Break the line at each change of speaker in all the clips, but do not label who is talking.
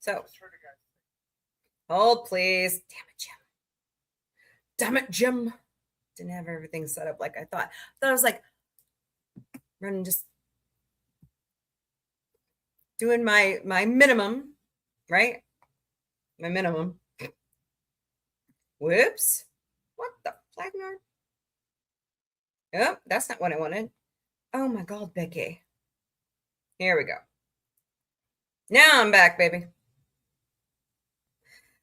So, hold please. Damn it, Jim. Didn't have everything set up like I thought. I thought I was like running, just doing my minimum, right? My minimum. Whoops. What the flagnard? Oh, that's not what I wanted. Oh my God, Becky. Here we go. Now I'm back, baby.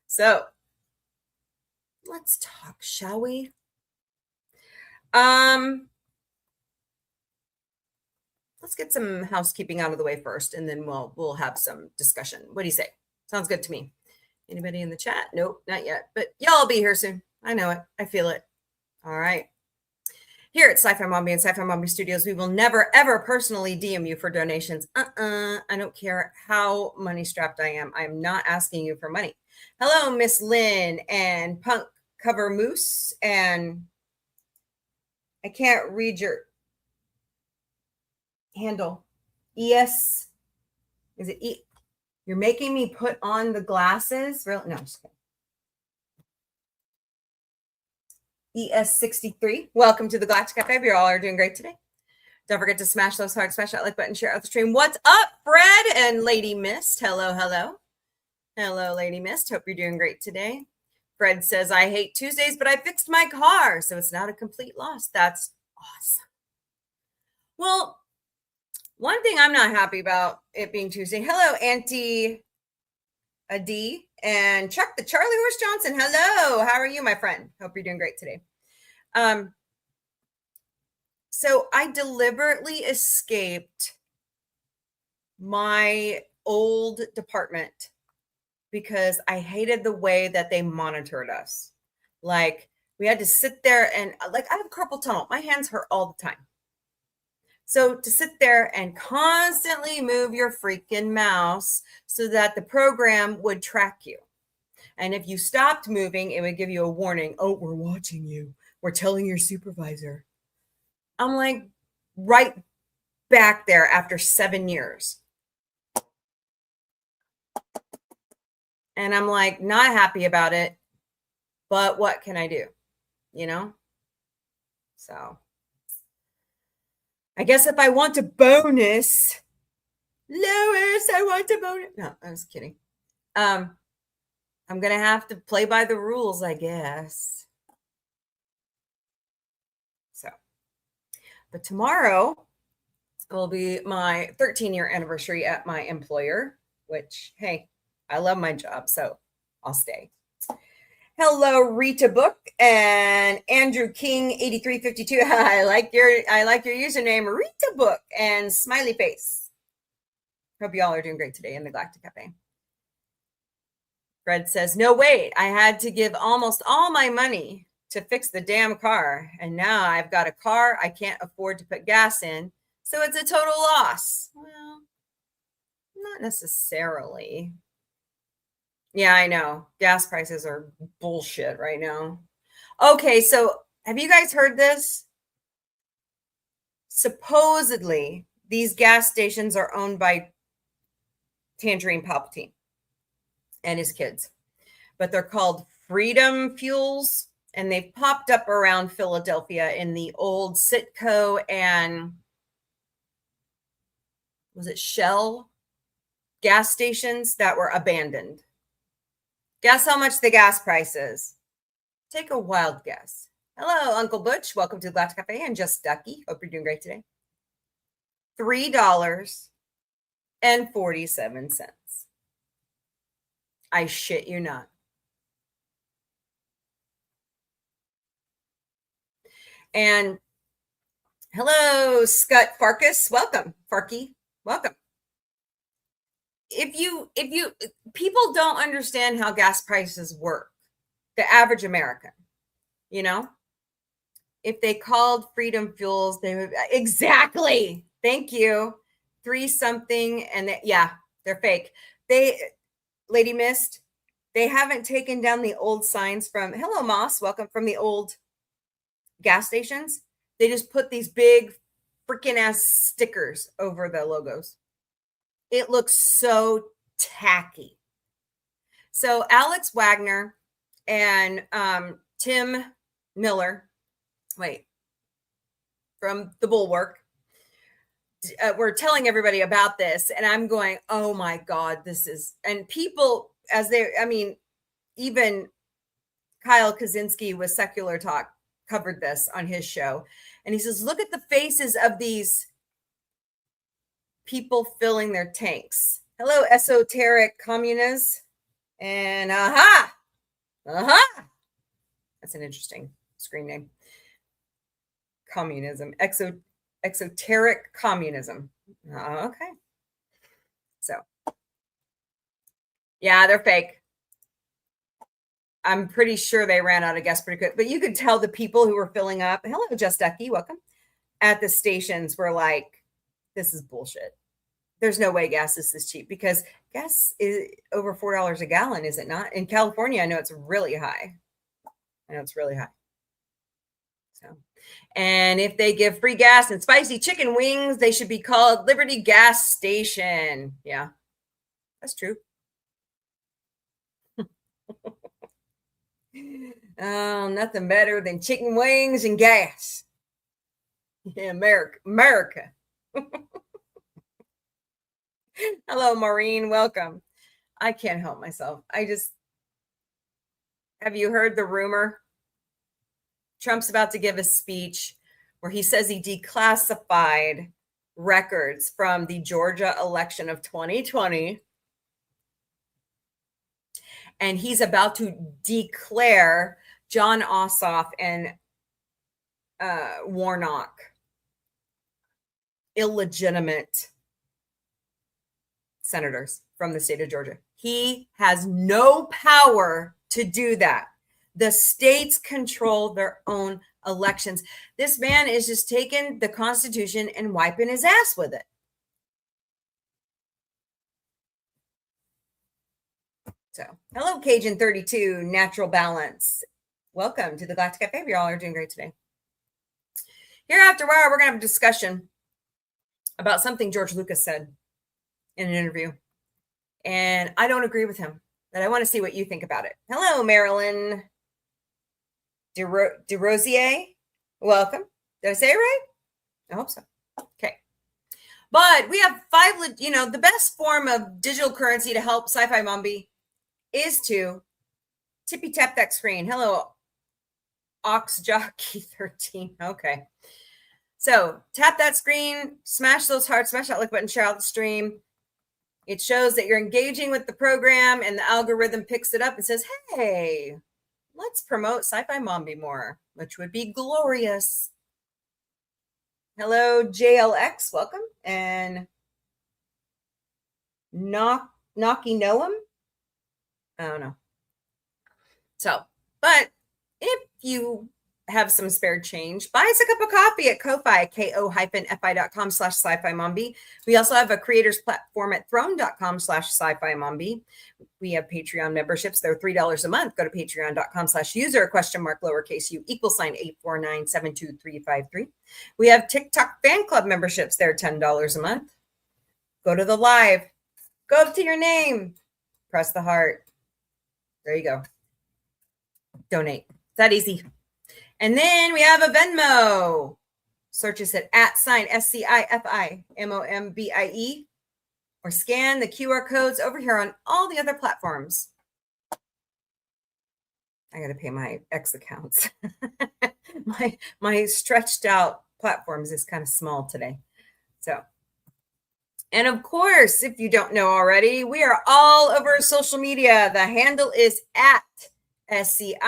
So let's talk, shall we? Let's get some housekeeping out of the way first, and then we'll have some discussion. What do you say? Sounds good to me. Anybody in the chat? Nope, not yet. But y'all will be here soon. I know it. I feel it. All right. Here at Sci-Fi Mombie and Sci-Fi Mombie Studios, we will never, ever personally DM you for donations. I don't care how money-strapped I am. I'm not asking you for money. Hello, Miss Lynn and Punk Cover Moose. And I can't read your handle. Is it E? You're making me put on the glasses? Really? No, I'm just kidding. ES63. Welcome to the Galactic Café. You all are doing great today. Don't forget to smash those hearts, smash that like button, share out the stream. What's up, Fred and Lady Mist? Hello, hello. Hello, Lady Mist. Hope you're doing great today. Fred says, I hate Tuesdays, but I fixed my car, so it's not a complete loss. That's awesome. Well, one thing I'm not happy about it being Tuesday. Hello, Auntie Adi and Chuck the Charlie Horse Johnson. Hello, how are you, my friend? Hope you're doing great today. So I deliberately escaped my old department because I hated the way that they monitored us. Like, we had to sit there and, like, I have carpal tunnel. My hands hurt all the time. So to sit there and constantly move your freaking mouse so that the program would track you. And if you stopped moving, it would give you a warning. Oh, we're watching you. We're telling your supervisor. I'm like right back there after 7 years. And I'm like not happy about it. But what can I do? You know? So I guess if I want a bonus, Lois, I want a bonus. No, I was kidding. I'm going to have to play by the rules, I guess. So, but tomorrow will be my 13-year anniversary at my employer, which, hey, I love my job, so I'll stay. Hello, Rita Book and Andrew King 8352. I like your username, Rita Book and smiley face. Hope you all are doing great today in the Galactic Cafe. Fred says, no, wait, I had to give almost all my money to fix the damn car. And now I've got a car I can't afford to put gas in. So it's a total loss. Well, not necessarily. Yeah, I know. Gas prices are bullshit right now. Okay, so have you guys heard this? Supposedly, these gas stations are owned by Tangerine Palpatine and his kids, but they're called Freedom Fuels, and they've popped up around Philadelphia in the old Citgo and was it Shell gas stations that were abandoned. Guess how much the gas price is? Take a wild guess. Hello, Uncle Butch. Welcome to the Galactic Cafe and Just Ducky. Hope you're doing great today. $3.47. I shit you not. And hello, Scott Farkas. Welcome, Farky. Welcome. If you people don't understand how gas prices work, the average American, you know, if they called Freedom Fuels, they would exactly. Thank you. 3 something, and yeah, they're fake. Lady Mist, they haven't taken down the old signs from hello Moss, welcome from the old gas stations. They just put these big freaking ass stickers over the logos. It looks so tacky. So Alex Wagner and Tim Miller, from the Bulwark, were telling everybody about this, and I'm going, oh my God, this is, and people even Kyle Kaczynski with Secular Talk covered this on his show, and he says, look at the faces of these people filling their tanks. Hello, esoteric communists. And that's an interesting screen name. Communism, exoteric communism. Okay. So, yeah, they're fake. I'm pretty sure they ran out of gas pretty quick, but you could tell the people who were filling up. Hello, Just Ducky, welcome. At the stations were like, this is bullshit. There's no way gas is this cheap, because gas is over $4 a gallon, is it not? In California, I know it's really high. So, and if they give free gas and spicy chicken wings, they should be called Liberty Gas Station. Yeah, that's true. Oh, nothing better than chicken wings and gas. Yeah, America. Hello, Maureen. Welcome. I can't help myself. Have you heard the rumor? Trump's about to give a speech where he says he declassified records from the Georgia election of 2020. And he's about to declare John Ossoff and Warnock illegitimate senators from the state of Georgia. He has no power to do that. The states control their own elections. This man is just taking the Constitution and wiping his ass with it. So, hello, Cajun 32, Natural Balance. Welcome to the Galactic Café. We all are doing great today. Here after a while, we're going to have a discussion about something George Lucas said in an interview. And I don't agree with him, but I want to see what you think about it. Hello, Marilyn DeRosier. Welcome. Did I say it right? I hope so. Okay. But we have the best form of digital currency to help Sci-Fi Mombie is to tippy tap that screen. Hello, Ox Jockey 13. Okay. So tap that screen, smash those hearts, smash that like button, share out the stream. It shows that you're engaging with the program, and the algorithm picks it up and says, hey, let's promote Sci-Fi Mombie more, which would be glorious. Hello, JLX. Welcome. And Knocky Noam. I don't know. So, but if you have some spare change, buy us a cup of coffee at Ko-Fi, ko-fi.com/sci-fi mombie. We also have a creators platform at throne.com/sci-fi mombie. We have Patreon memberships. They're $3 a month. Go to patreon.com/user *lowercase u =849-72353. We have TikTok fan club memberships. They're $10 a month. Go to the live. Go up to your name. Press the heart. There you go. Donate. It's that easy. And then we have a Venmo. Search us at @SCIFIMOMBIE or scan the QR codes over here on all the other platforms. I got to pay my X accounts. my stretched out platforms is kind of small today. So, and of course, if you don't know already, we are all over social media. The handle is at SCIFIMOMBIE.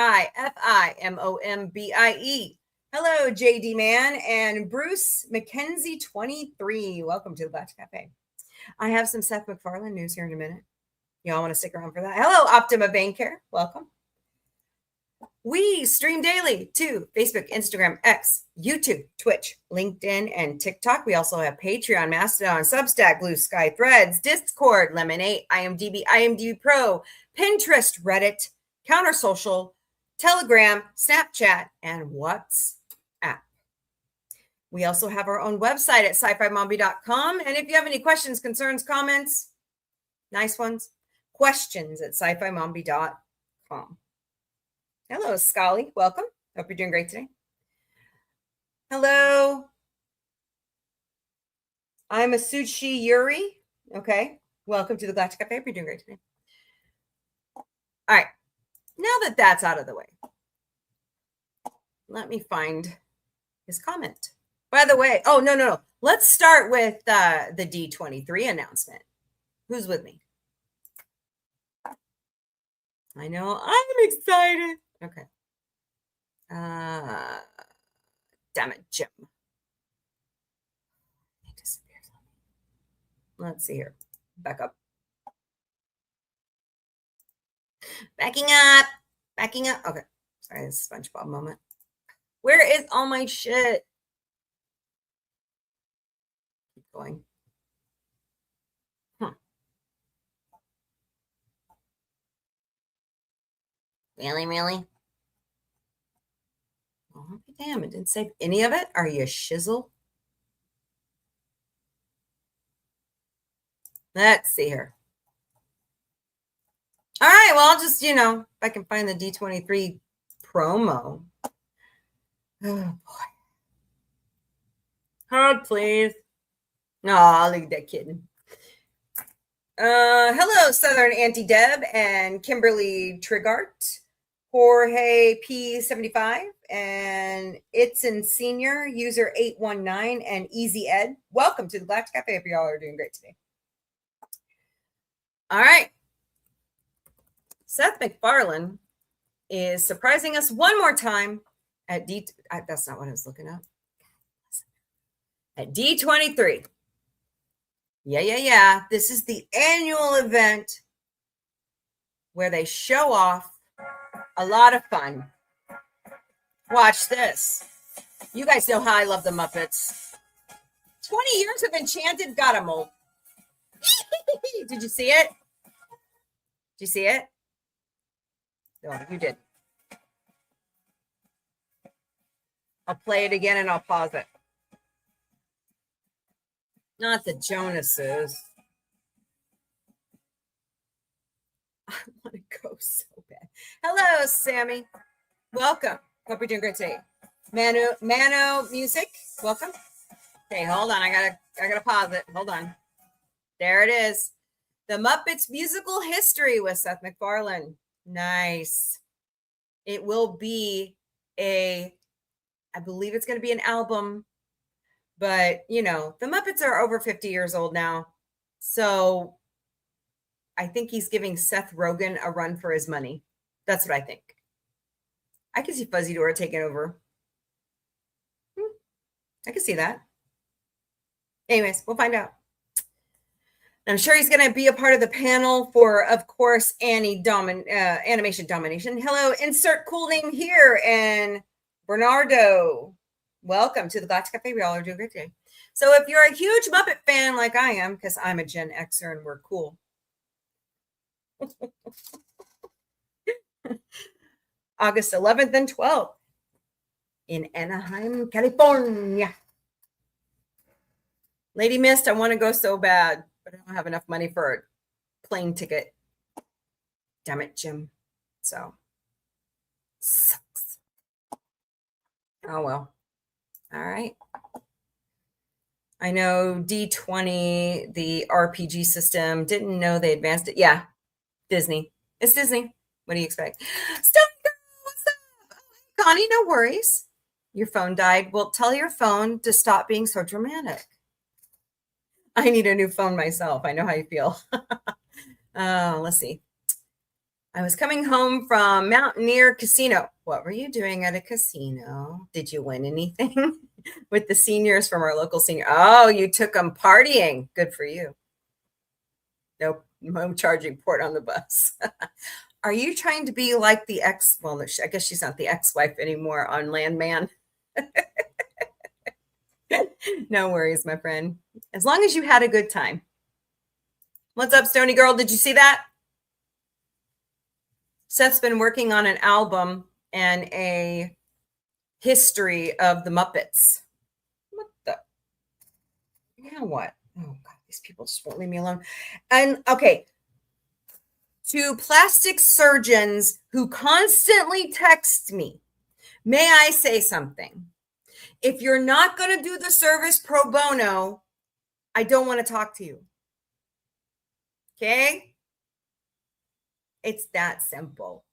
Hello, JD Man and Bruce McKenzie 23. Welcome to the Galactic Cafe. I have some Seth MacFarlane news here in a minute. Y'all want to stick around for that? Hello, Optima Banker. Welcome. We stream daily to Facebook, Instagram, X, YouTube, Twitch, LinkedIn, and TikTok. We also have Patreon, Mastodon, Substack, Blue Sky, Threads, Discord, Lemonade, IMDb Pro, Pinterest, Reddit, Counter Social, Telegram, Snapchat, and WhatsApp. We also have our own website at sci-fi mombie.com. And if you have any questions, concerns, comments, nice ones, questions at sci-fi-mombie.com. Hello, Scully. Welcome. Hope you're doing great today. Hello. I'm a Sushi Yuri. Okay. Welcome to the Galactic Café. Hope you're doing great today. All right. Now that that's out of the way, let me find his comment. By the way, oh, no. Let's start with the D23 announcement. Who's with me? I know. I'm excited. Okay. Damn it, Jim. He disappears on me. Let's see here. Back up. Backing up. Okay. Sorry, this SpongeBob moment. Where is all my shit? Keep going. Really? Oh, damn, it didn't save any of it. Are you shizzle? Let's see here. All right, well, I'll just, if I can find the D23 promo. Oh, boy. Hold, please. No, look at that kitten. Hello, Southern Auntie Deb and Kimberly Trigart, Jorge P75, and It's in Senior, user 819, and Easy Ed. Welcome to the Galactic Cafe. Hope y'all are doing great today. All right. Seth MacFarlane is surprising us one more time at that's not what I was looking at. At D23. Yeah. This is the annual event where they show off a lot of fun. Watch this. You guys know how I love the Muppets. 20 years of Enchanted got a mold. Did you see it? Did you see it? No, you did. I'll play it again and I'll pause it. Not the Jonases. I want to go so bad. Hello, Sammy. Welcome. Hope you're doing great today. Mano Music. Welcome. Okay, hold on. I gotta pause it. Hold on. There it is. The Muppets Musical History with Seth MacFarlane. Nice. It will be I believe it's going to be an album, but the Muppets are over 50 years old now. So I think he's giving Seth Rogen a run for his money. That's what I think. I can see Fuzzy Dora taking over. I can see that. Anyways, we'll find out. I'm sure he's going to be a part of the panel for, of course, Animation Domination. Hello, insert cool name here. And Bernardo, welcome to the Galactic Cafe. We all are doing great today. So if you're a huge Muppet fan like I am, because I'm a Gen Xer and we're cool. August 11th and 12th in Anaheim, California. Lady Mist, I want to go so bad, but I don't have enough money for a plane ticket. Damn it, Jim. So, sucks. Oh, well. All right. I know D20, the RPG system, didn't know they advanced it. Yeah, Disney. It's Disney. What do you expect? Stone Girl, what's up? Oh, Connie, no worries. Your phone died. Well, tell your phone to stop being so dramatic. I need a new phone myself. I know how you feel. Let's see. I was coming home from Mountaineer Casino. What were you doing at a casino? Did you win anything? With the seniors from our local senior. Oh, you took them partying. Good for you. Nope. No charging port on the bus. Are you trying to be like the ex? Well, I guess she's not the ex-wife anymore on Landman. No worries, my friend. As long as you had a good time. What's up, Stony Girl? Did you see that? Seth's been working on an album and a history of the Muppets. What the? Yeah, what? Oh, God, these people just won't leave me alone. And, okay. to plastic surgeons who constantly text me, may I say something? If you're not going to do the service pro bono, I don't want to talk to you. Okay? It's that simple.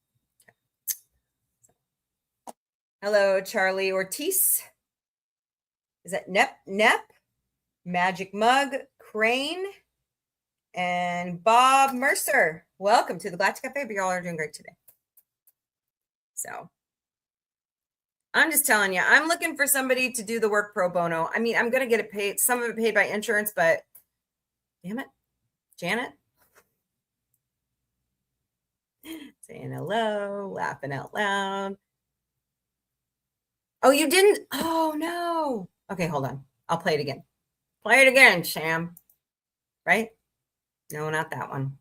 Hello, Charlie Ortiz. Is that Nep? Magic Mug, Crane, and Bob Mercer. Welcome to the Galactic Café. But y'all are doing great today. So I'm just telling you, I'm looking for somebody to do the work pro bono. I mean, I'm going to get it paid, some of it paid by insurance, but damn it, Janet. Saying hello, laughing out loud. Oh, you didn't? Oh, no. Okay, hold on. I'll play it again. Play it again, Sham. Right? No, not that one.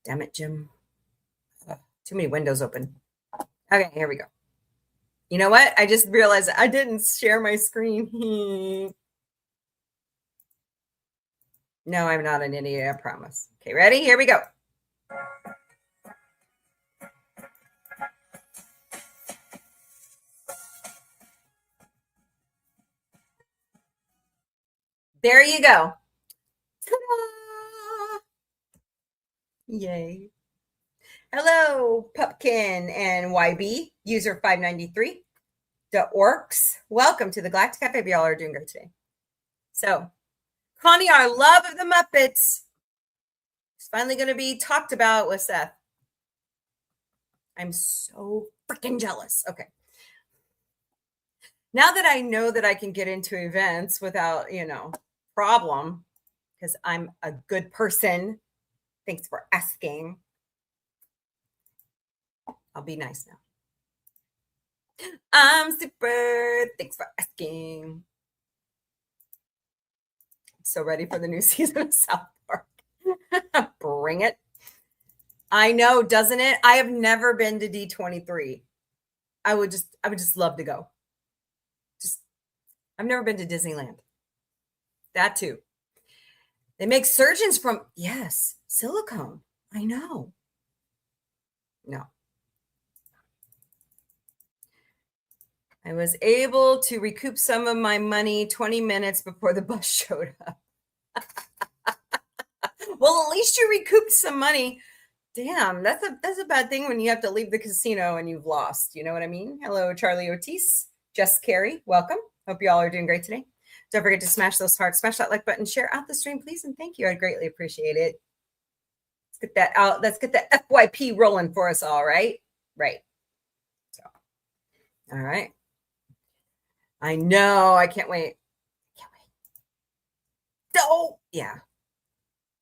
Damn it, Jim. Ugh, too many windows open. Okay, here we go. You know what? I just realized I didn't share my screen. No, I'm not an idiot, I promise. Okay, ready? Here we go. There you go. Ta-da! Yay. Hello, Pupkin and YB, user 593. The Orcs. Welcome to the Galactic Cafe. Y'all are doing great today. So, Connie, our love of the Muppets, is finally going to be talked about with Seth. I'm so freaking jealous. Okay. Now that I know that I can get into events without, problem, because I'm a good person. Thanks for asking. I'll be nice now. I'm super. Thanks for asking. So ready for the new season of South Park. Bring it. I know, doesn't it? I have never been to D23. I would just love to go. I've never been to Disneyland. That too. They make surgeons from, yes, silicone. I know. No. I was able to recoup some of my money 20 minutes before the bus showed up. Well, at least you recouped some money. Damn, that's a bad thing when you have to leave the casino and you've lost. You know what I mean? Hello, Charlie Ortiz, Jess Carey, welcome. Hope you all are doing great today. Don't forget to smash those hearts, smash that like button, share out the stream, please, and thank you. I'd greatly appreciate it. Let's get that out. Let's get the FYP rolling for us all, right? Right. So, all right. I know. I can't wait. Can't wait. Oh, yeah.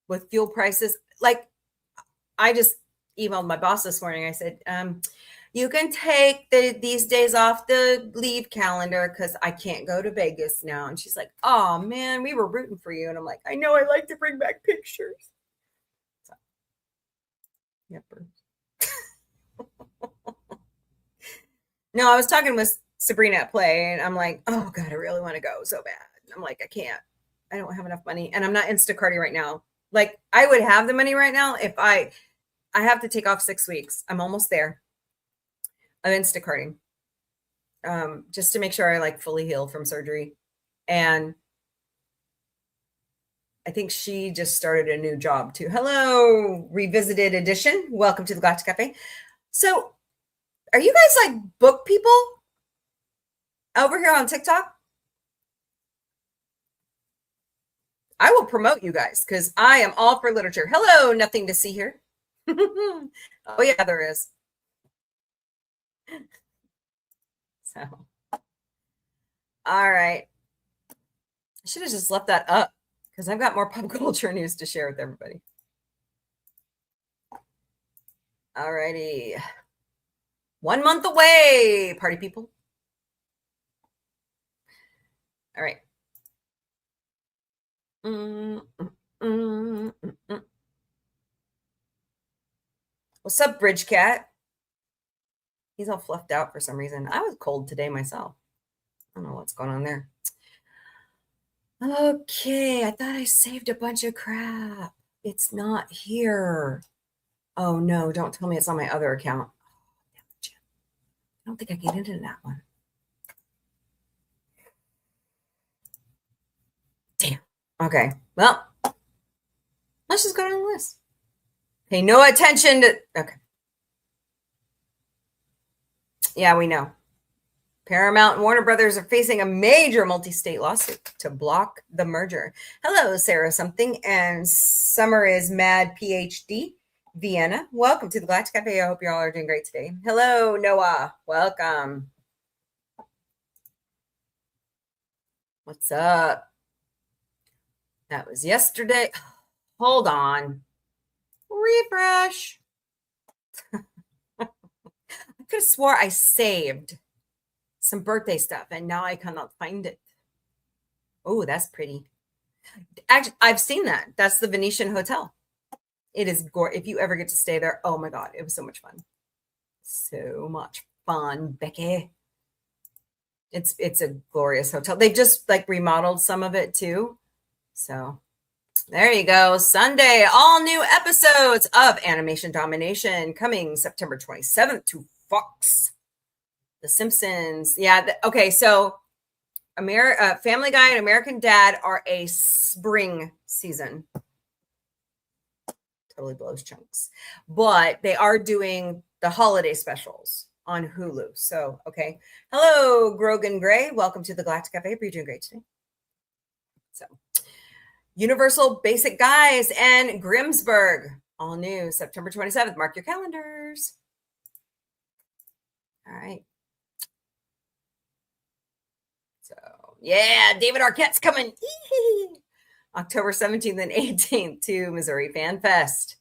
With fuel prices, like I just emailed my boss this morning. I said, you can take these days off the leave calendar because I can't go to Vegas now. And she's like, oh, man, we were rooting for you. And I'm like, I know, I like to bring back pictures. So, yep. No, I was talking with Sabrina at Play, and I'm like, oh, God, I really want to go so bad. I'm like, I can't. I don't have enough money. And I'm not Instacarting right now. Like, I would have the money right now if I have to take off 6 weeks. I'm almost there. I'm Instacarting, just to make sure I like fully heal from surgery. And I think she just started a new job too. Hello, Revisited Edition. Welcome to the Galactic Cafe. So are you guys like book people over here on TikTok? I will promote you guys because I am all for literature. Hello, nothing to see here. Oh yeah, there is. So, all right. I should have just left that up because I've got more pop culture news to share with everybody. All righty. 1 month away, party people. All right. What's up, Bridge Cat? He's all fluffed out for some reason. I was cold today myself. I don't know what's going on there. Okay, I thought I saved a bunch of crap. It's not here. Oh no, don't tell me it's on my other account. I don't think I get into that one. Damn. Okay. Well, let's just go down the list. Pay no attention to. Okay. Yeah, we know. Paramount and Warner Brothers are facing a major multi-state lawsuit to block the merger. Hello, Sarah something, and Summer is Mad PhD. Vienna, welcome to the Galactic Café. I hope you all are doing great today. Hello, Noah. Welcome. What's up? That was yesterday. Hold on. Refresh. I could have swore I saved some birthday stuff and now I cannot find it. Oh, that's pretty. Actually, I've seen that. That's the Venetian Hotel. It is gorgeous. If you ever get to stay there, oh my God, it was so much fun. So much fun, Becky. It's a glorious hotel. They've just like remodeled some of it too. So there you go. Sunday, all new episodes of Animation Domination coming September 27th to Fox. The Simpsons. Yeah. Okay. So Family Guy and American Dad are a spring season. Totally blows chunks. But they are doing the holiday specials on Hulu. So, okay. Hello, Grogan Gray. Welcome to the Galactic Cafe. Are you doing great today? So, Universal Basic Guys and Grimsburg. All new September 27th. Mark your calendars. All right. So, yeah, David Arquette's coming. October 17th and 18th to Missouri Fan Fest.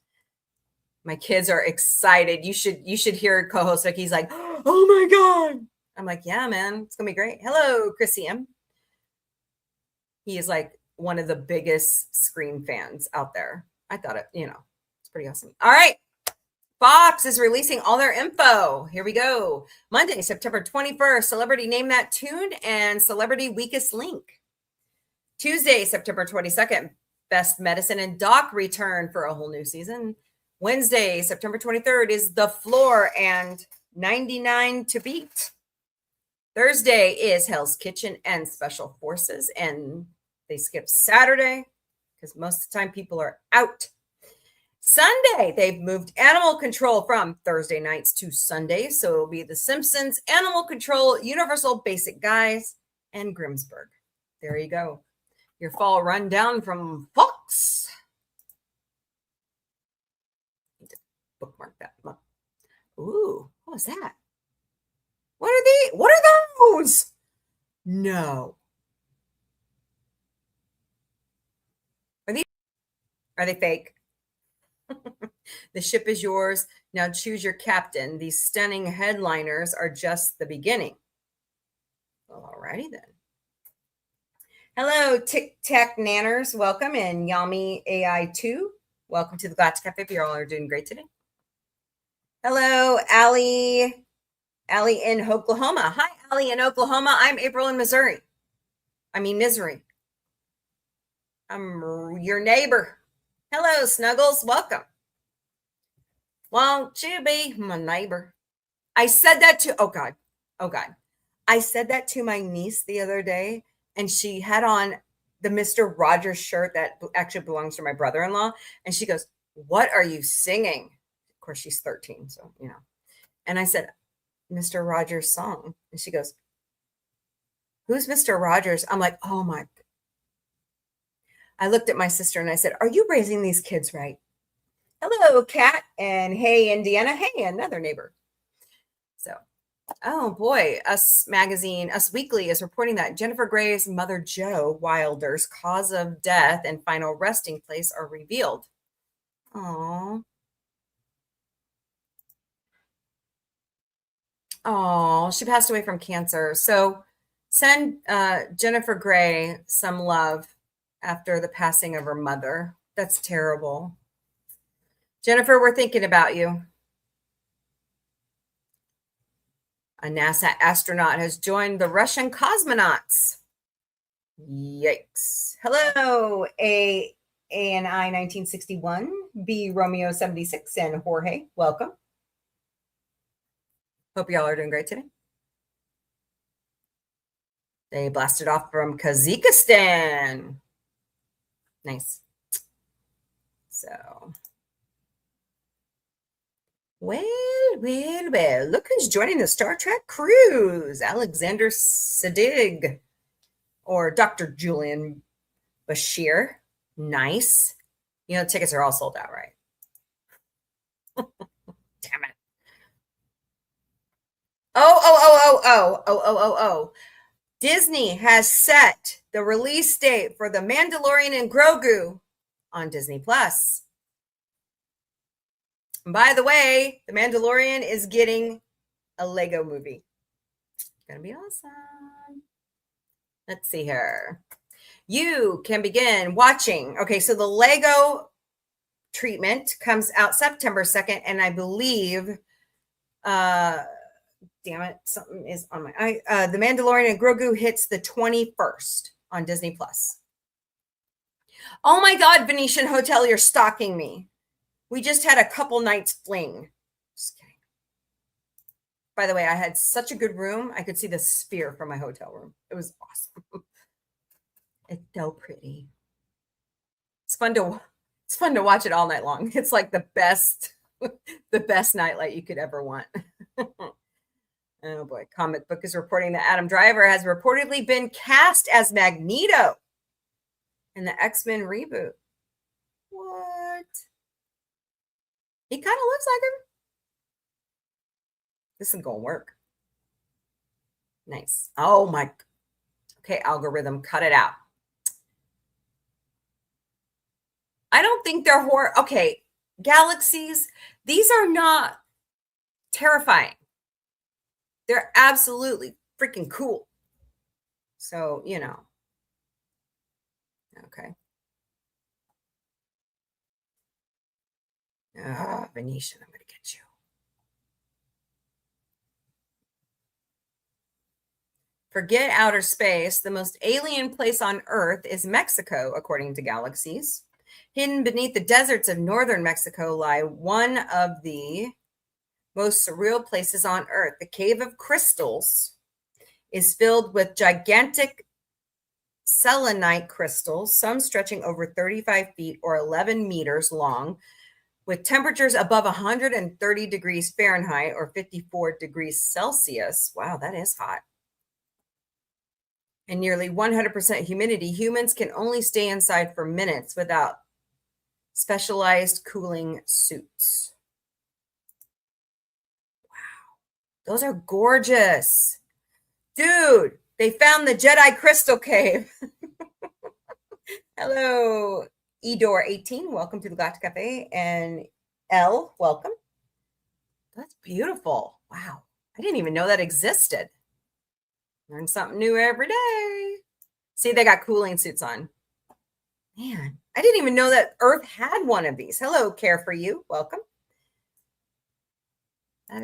My kids are excited. You should hear co-host Vicky's like, oh my God. I'm like, yeah, man, it's gonna be great. Hello, Chrissy M. He is like one of the biggest Scream fans out there. I thought it's pretty awesome. All right. Fox is releasing all their info. Here we go. Monday, September 21st, Celebrity Name That Tune and Celebrity Weakest Link. Tuesday, September 22nd, Best Medicine and Doc return for a whole new season. Wednesday, September 23rd is The Floor and 99 to Beat. Thursday is Hell's Kitchen and Special Forces, and they skip Saturday because most of the time people are out. Sunday, they've moved Animal Control from Thursday nights to Sundays, so it'll be The Simpsons, Animal Control, Universal Basic Guys, and Grimsburg. There you go. Your fall rundown from Fox. Need to bookmark that. Ooh, what was that? What are they? What are those? No. Are they fake? The ship is yours. Now choose your captain. These stunning headliners are just the beginning. Well, alrighty then. Hello, Tic Tac Nanners. Welcome. And Yami AI2. Welcome to the Galactic Cafe. If you all are doing great today. Hello, Allie. Allie in Oklahoma. Hi, Allie in Oklahoma. I'm April in Missouri. Misery. I'm your neighbor. Hello, Snuggles. Welcome. Won't you be my neighbor? I said that to, oh God. I said that to my niece the other day, and she had on the Mr. Rogers shirt that actually belongs to my brother-in-law. And she goes, what are you singing? Of course, she's 13, so, And I said, Mr. Rogers' song. And she goes, who's Mr. Rogers? I'm like, oh my. I looked at my sister and I said, are you raising these kids right? Hello, Kat. And hey, Indiana. Hey, another neighbor. So, oh boy, Us Weekly is reporting that Jennifer Grey's mother, Jo Wilder's cause of death and final resting place are revealed. Oh, she passed away from cancer. So send Jennifer Grey some love after the passing of her mother. That's terrible. Jennifer, we're thinking about you. A NASA astronaut has joined the Russian cosmonauts. Yikes. Hello, ANI 1961. B Romeo 76 and Jorge, welcome. Hope y'all are doing great today. They blasted off from Kazakhstan. Nice. So, well, look who's joining the Star Trek cruise. Alexander Sadig or Dr. Julian Bashir. Nice. You know, tickets are all sold out, right? Damn it. Oh. Disney has set the release date for The Mandalorian and Grogu on Disney Plus. And by the way, The Mandalorian is getting a Lego movie. It's going to be awesome. Let's see here. You can begin watching. Okay, so the Lego treatment comes out September 2nd, and I believe damn it, something is on my The Mandalorian and Grogu hits the 21st on Disney Plus. Oh my God, Venetian Hotel, you're stalking me. We just had a couple nights fling. Just kidding. By the way, I had such a good room. I could see the sphere from my hotel room. It was awesome. It's so pretty. It's fun to watch it all night long. It's like the best nightlight you could ever want. Oh boy. Comic Book is reporting that Adam Driver has reportedly been cast as Magneto in the X-Men reboot. What? He kind of looks like him. This is gonna work. Nice. Oh my. Okay, algorithm, cut it out. I don't think they're horror. Okay, galaxies. These are not terrifying. They're absolutely freaking cool. So, you know. Okay. Venetian, I'm going to get you. Forget outer space. The most alien place on Earth is Mexico, according to Galaxies. Hidden beneath the deserts of northern Mexico lie one of the most surreal places on Earth. The Cave of Crystals is filled with gigantic selenite crystals, some stretching over 35 feet or 11 meters long, with temperatures above 130 degrees Fahrenheit or 54 degrees Celsius. Wow, that is hot. And nearly 100% humidity. Humans can only stay inside for minutes without specialized cooling suits. Those are gorgeous. Dude, they found the Jedi Crystal Cave. Hello, Edor18. Welcome to the Galactic Café. And L, welcome. That's beautiful. Wow. I didn't even know that existed. Learn something new every day. See, they got cooling suits on. Man, I didn't even know that Earth had one of these. Hello, Care for You. Welcome. That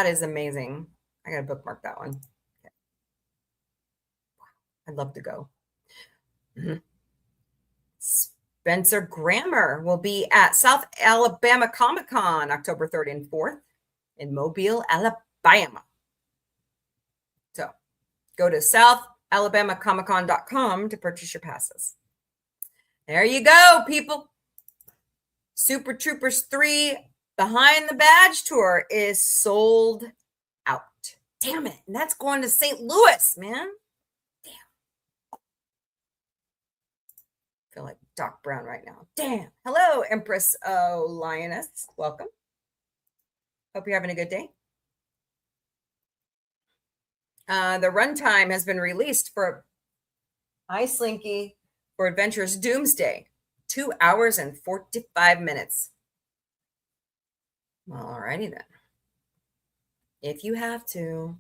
is amazing. I got to bookmark that one. Okay. I'd love to go. Mm-hmm. Spencer Grammer will be at South Alabama Comic-Con October 3rd and 4th in Mobile, Alabama. So go to southalabamacomiccon.com to purchase your passes. There you go, people. Super Troopers 3 Behind the Badge Tour is sold out. Damn it. And that's going to St. Louis, man. Damn. I feel like Doc Brown right now. Damn. Hello, Empress Lioness. Welcome. Hope you're having a good day. The runtime has been released for Slinky for Adventures Doomsday. 2 hours and 45 minutes. Well, alrighty then. If you have to.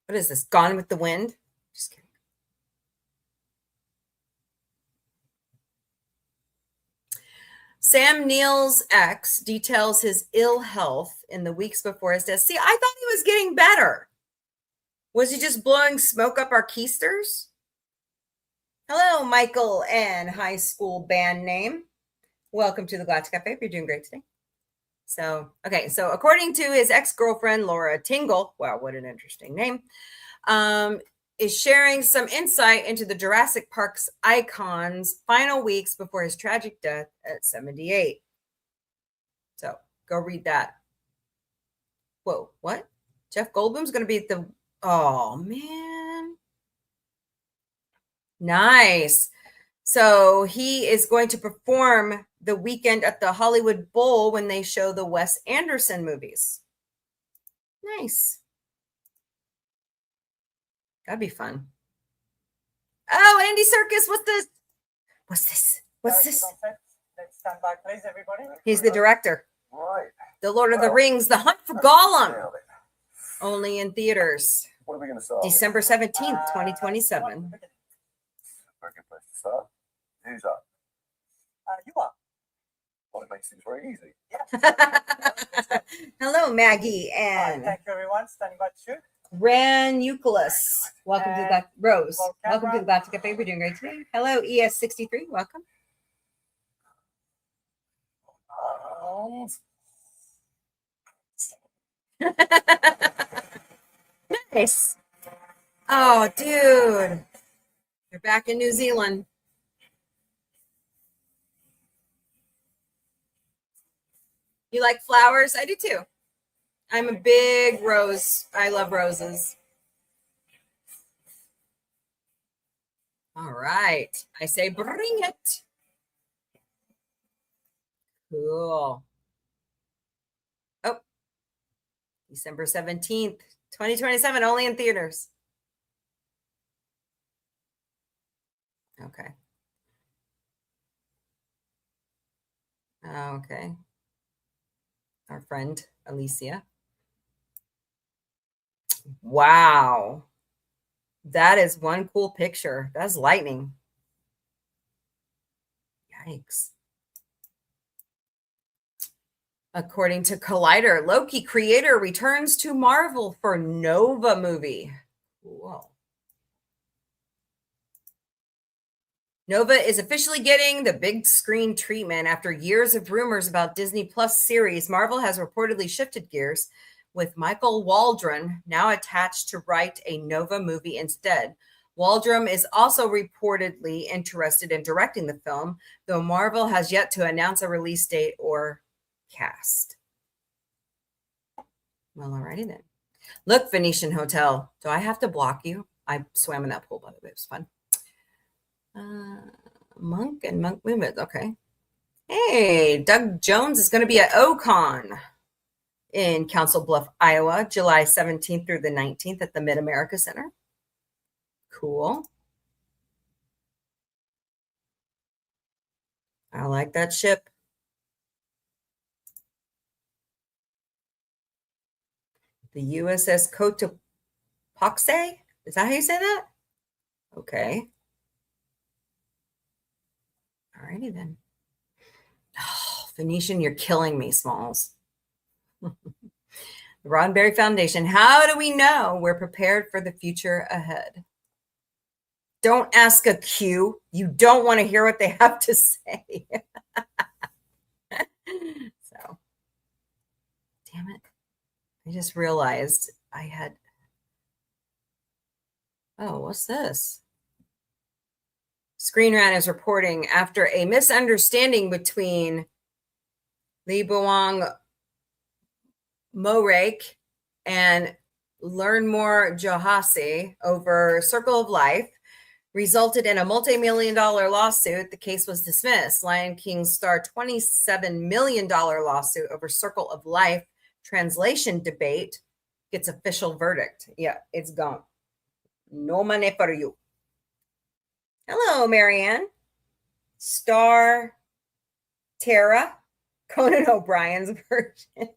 What is this? Gone with the Wind? Just kidding. Sam Neill's ex details his ill health in the weeks before his death. See, I thought he was getting better. Was he just blowing smoke up our keisters? Hello, Michael and high school band name. Welcome to the Galactic Café. You're doing great today. So, okay. So according to his ex-girlfriend, Laura Tingle, wow, what an interesting name, is sharing some insight into the Jurassic Park's icon's final weeks before his tragic death at 78. So go read that. Whoa, what? Jeff Goldblum's going to be at the, oh man. Nice. So he is going to perform the weekend at the Hollywood Bowl when they show the Wes Anderson movies. Nice. That'd be fun. Oh, Andy Serkis, what's this? What's this? What's this?
Let's stand by, please, everybody.
He's the director.
Right.
The Lord of the Rings, The Hunt for Gollum. Only in theaters.
What are we going to start?
December 17th, 2027.
Very good place to start. Who's up? You are. Well, it makes things very easy. Yeah.
Hello, Maggie and
thank you, everyone. Standing by to shoot.
Ranuculus. Welcome to the Rose. Welcome to the Galactic Café. We're doing great today. Hello, ES63. Welcome. Nice. Oh, dude. You're back in New Zealand. You like flowers? I do too. I'm a big rose. I love roses. All right. I say bring it. Cool. Oh, December 17th, 2027, only in theaters. Okay. Okay. Our friend Alicia. Wow. That is one cool picture. That's lightning. Yikes. According to Collider, Loki creator returns to Marvel for Nova movie. Whoa. Nova is officially getting the big screen treatment after years of rumors about Disney Plus series. Marvel has reportedly shifted gears, with Michael Waldron now attached to write a Nova movie instead. Waldron is also reportedly interested in directing the film, though Marvel has yet to announce a release date or cast. Well, alrighty then. Look, Venetian Hotel. Do I have to block you? I swam in that pool, by the way. It was fun. Monk and Monk Movement. Okay. Hey, Doug Jones is going to be at OCon in Council Bluff, Iowa, July 17th through the 19th at the Mid-America Center. Cool. I like that ship. The USS Cotopaxi? Is that how you say that? Okay. Alrighty then. Oh, Venetian, you're killing me, Smalls. The Roddenberry Foundation. How do we know we're prepared for the future ahead? Don't ask a Q. You don't want to hear what they have to say. So, damn it. I just realized I had. Oh, what's this? Screen Rant is reporting after a misunderstanding between Lee Boang Morake and Learn More Johasi over Circle of Life resulted in a multi-million-dollar lawsuit. The case was dismissed. Lion King star $27 million lawsuit over Circle of Life translation debate gets official verdict. Yeah, it's gone. No money for you. Hello, Marianne. Star Tara, Conan O'Brien's version.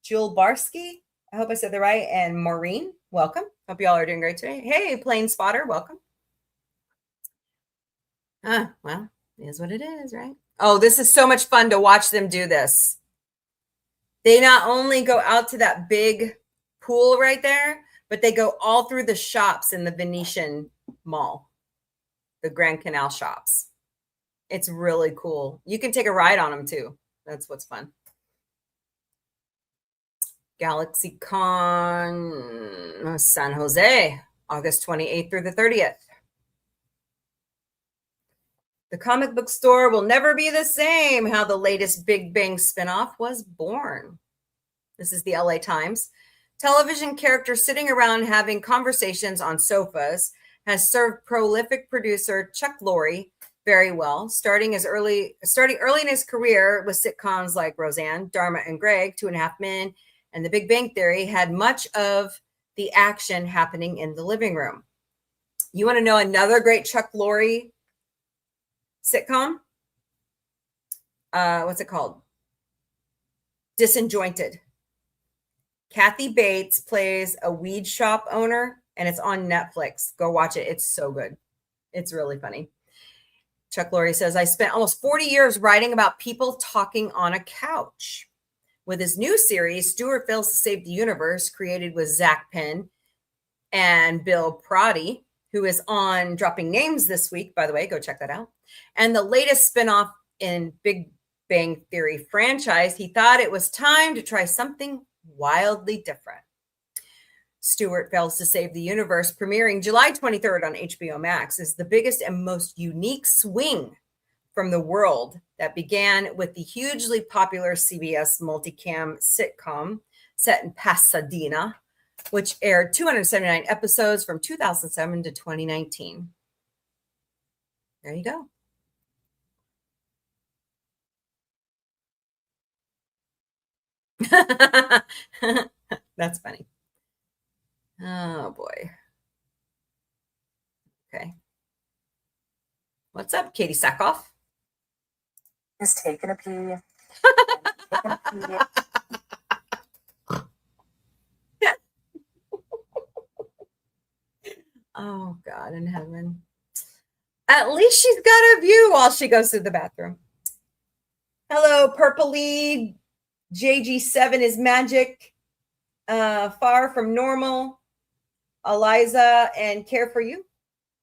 Jewel Barsky, I hope I said that right. And Maureen, welcome. Hope you all are doing great today. Hey, Plane Spotter, welcome. Well, it is what it is, right? Oh, this is so much fun to watch them do this. They not only go out to that big pool right there, but they go all through the shops in the Venetian Mall, the Grand Canal shops. It's really cool. You can take a ride on them too. That's what's fun. Galaxy Con San Jose, August 28th through the 30th. The comic book store will never be the same. How the latest Big Bang spinoff was born. This is the LA Times. Television characters sitting around having conversations on sofas has served prolific producer Chuck Lorre very well, starting early in his career with sitcoms like Roseanne, Dharma and Greg, Two and a Half Men, and The Big Bang Theory. Had much of the action happening in the living room. You want to know another great Chuck Lorre sitcom? What's it called? Disjointed. Kathy Bates plays a weed shop owner, and it's on Netflix. Go watch it. It's so good. It's really funny. Chuck Lorre says, I spent almost 40 years writing about people talking on a couch. With his new series, Stewart Fails to Save the Universe, created with Zach Penn and Bill Prady, who is on Dropping Names this week, by the way, go check that out. And the latest spinoff in Big Bang Theory franchise, he thought it was time to try something wildly different. Stewart Fails to Save the Universe, premiering July 23rd on HBO Max, is the biggest and most unique swing from the world that began with the hugely popular CBS multicam sitcom set in Pasadena, which aired 279 episodes from 2007 to 2019. There you go. That's funny. Oh boy. Okay. What's up, Katie Sackhoff?
Just taking a pee.
Oh God in heaven. At least she's got a view while she goes to the bathroom. Hello, Purpley. JG7 is magic. Far from normal. Eliza and Care for You.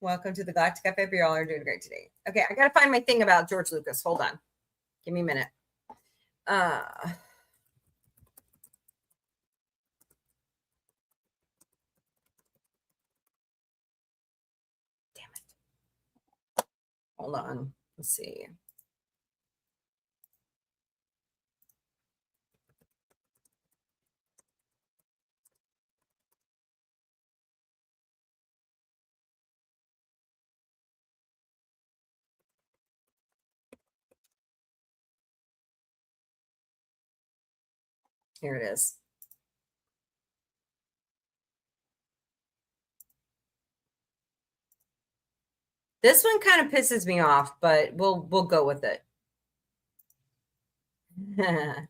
Welcome to the Galactic Café. You all are doing great today. Okay, I got to find my thing about George Lucas. Hold on. Give me a minute. Damn it. Hold on. Let's see. Here it is. This one kind of pisses me off, but we'll go with it. Am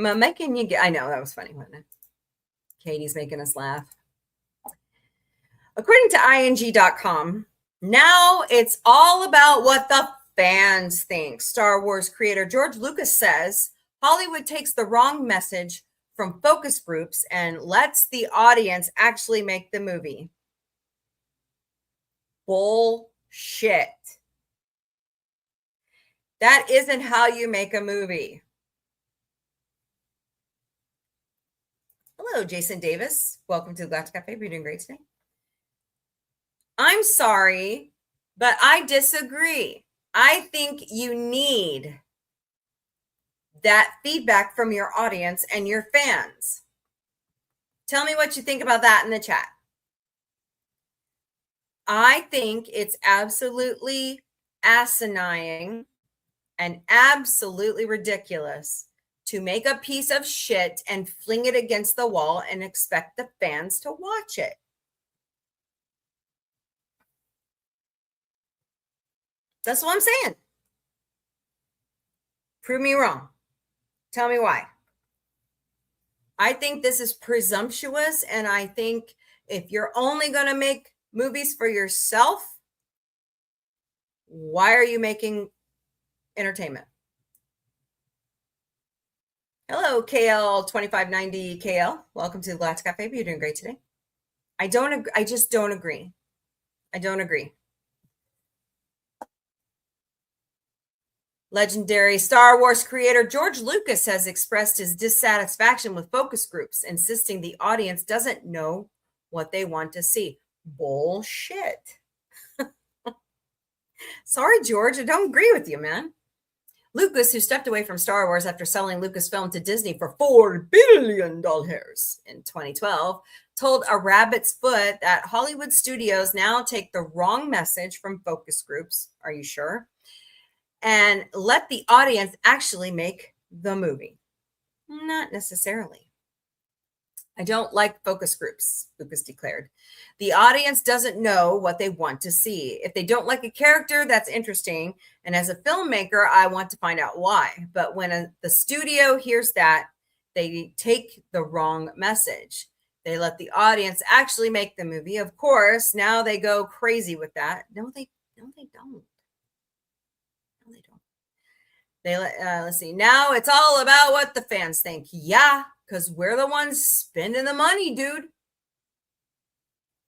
I making you get? I know that was funny, wasn't it? Katie's making us laugh. According to ing.com, now it's all about what the fans think. Star Wars creator George Lucas says Hollywood takes the wrong message from focus groups and lets the audience actually make the movie. Bullshit. That isn't how you make a movie. Hello, Jason Davis. Welcome to the Galactic Café. You're doing great today. I'm sorry, but I disagree. I think you need that feedback from your audience and your fans. Tell me what you think about that in the chat. I think it's absolutely asinine and absolutely ridiculous to make a piece of shit and fling it against the wall and expect the fans to watch it. That's what I'm saying. Prove me wrong. Tell me why. I think this is presumptuous, and I think if you're only going to make movies for yourself, why are you making entertainment? Hello, KL2590 KL. Welcome to the Galactic Cafe. You're doing great today. I just don't agree. I don't agree. Legendary Star Wars creator George Lucas has expressed his dissatisfaction with focus groups, insisting the audience doesn't know what they want to see. Bullshit. Sorry, George, I don't agree with you, man. Lucas, who stepped away from Star Wars after selling Lucasfilm to Disney for $4 billion in 2012, told A Rabbit's Foot that Hollywood studios now take the wrong message from focus groups. Are you sure? And let the audience actually make the movie. Not necessarily. I don't like focus groups, Lucas declared. The audience doesn't know what they want to see. If they don't like a character, that's interesting. And as a filmmaker, I want to find out why. But when the studio hears that, they take the wrong message. They let the audience actually make the movie. Of course, now they go crazy with that. No, they don't. No, they don't. Let's see. Now it's all about what the fans think. Yeah, because we're the ones spending the money, dude.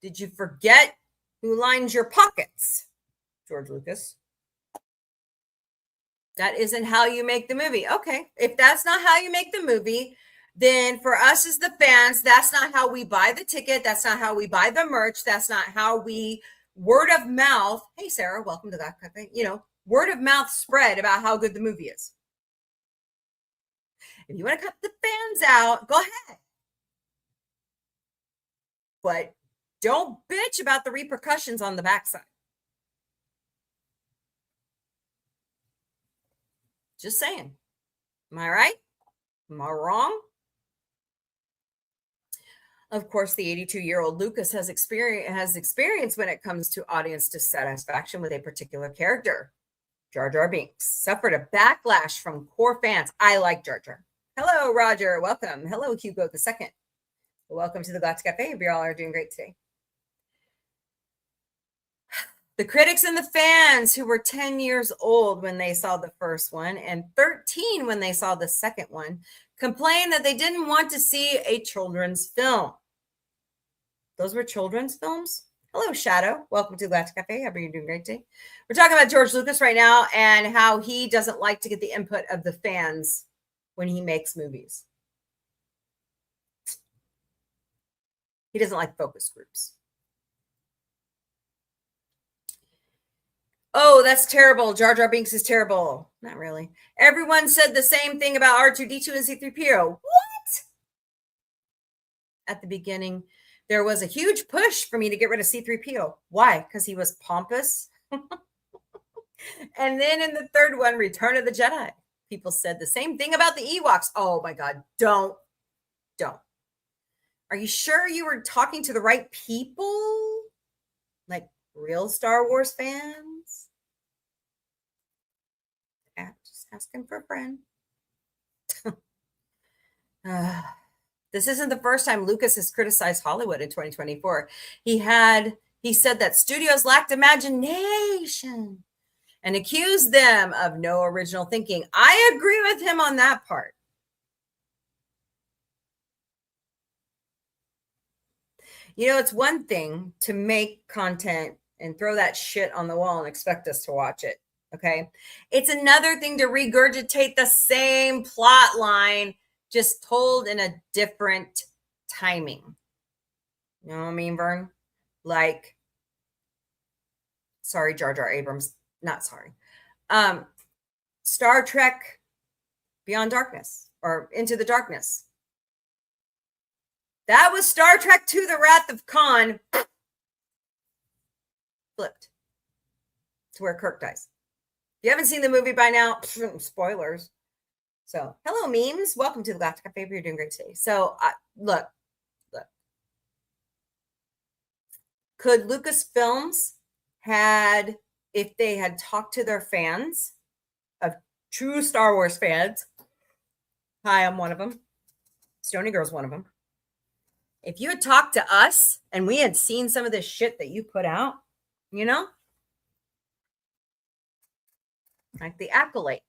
Did you forget who lines your pockets, George Lucas? That isn't how you make the movie. Okay, if that's not how you make the movie, then for us as the fans, that's not how we buy the ticket. That's not how we buy the merch. That's not how we word of mouth. Hey, Sarah, welcome to that cafe. Word of mouth spread about how good the movie is. If you want to cut the fans out, go ahead. But don't bitch about the repercussions on the backside. Just saying. Am I right? Am I wrong? Of course, the 82-year-old Lucas has experience when it comes to audience dissatisfaction with a particular character. Jar Jar Binks suffered a backlash from core fans. I like Jar Jar. Hello, Roger. Welcome. Hello, Hugo II. Welcome to the Galactic Café. We all are doing great today. The critics and the fans who were 10 years old when they saw the first one and 13 when they saw the second one complained that they didn't want to see a children's film. Those were children's films? Hello, Shadow. Welcome to Galactic Cafe. Hope you're doing great today. We're talking about George Lucas right now and how he doesn't like to get the input of the fans when he makes movies. He doesn't like focus groups. Oh, that's terrible. Jar Jar Binks is terrible. Not really. Everyone said the same thing about R2-D2 and C-3PO. What? At the beginning, there was a huge push for me to get rid of C-3PO. Why? Because he was pompous. And then in the third one, Return of the Jedi, people said the same thing about the Ewoks. Oh my God, don't. Are you sure you were talking to the right people? Like real Star Wars fans? Just asking for a friend. This isn't the first time Lucas has criticized Hollywood in 2024. He said that studios lacked imagination and accused them of no original thinking. I agree with him on that part. It's one thing to make content and throw that shit on the wall and expect us to watch it. Okay. It's another thing to regurgitate the same plot line, just told in a different timing. You know what I mean, Vern? Like, sorry, Jar Jar Abrams. Not sorry. Star Trek Beyond Darkness or Into the Darkness. That was Star Trek II, The Wrath of Khan. Flipped to where Kirk dies. If you haven't seen the movie by now, spoilers. So, hello, memes. Welcome to the Galactic Cafe. You're doing great today. So, look. Could Lucasfilms if they had talked to their fans, of true Star Wars fans, hi, I'm one of them. Stony Girl's one of them. If you had talked to us and we had seen some of this shit that you put out, like the Acolyte.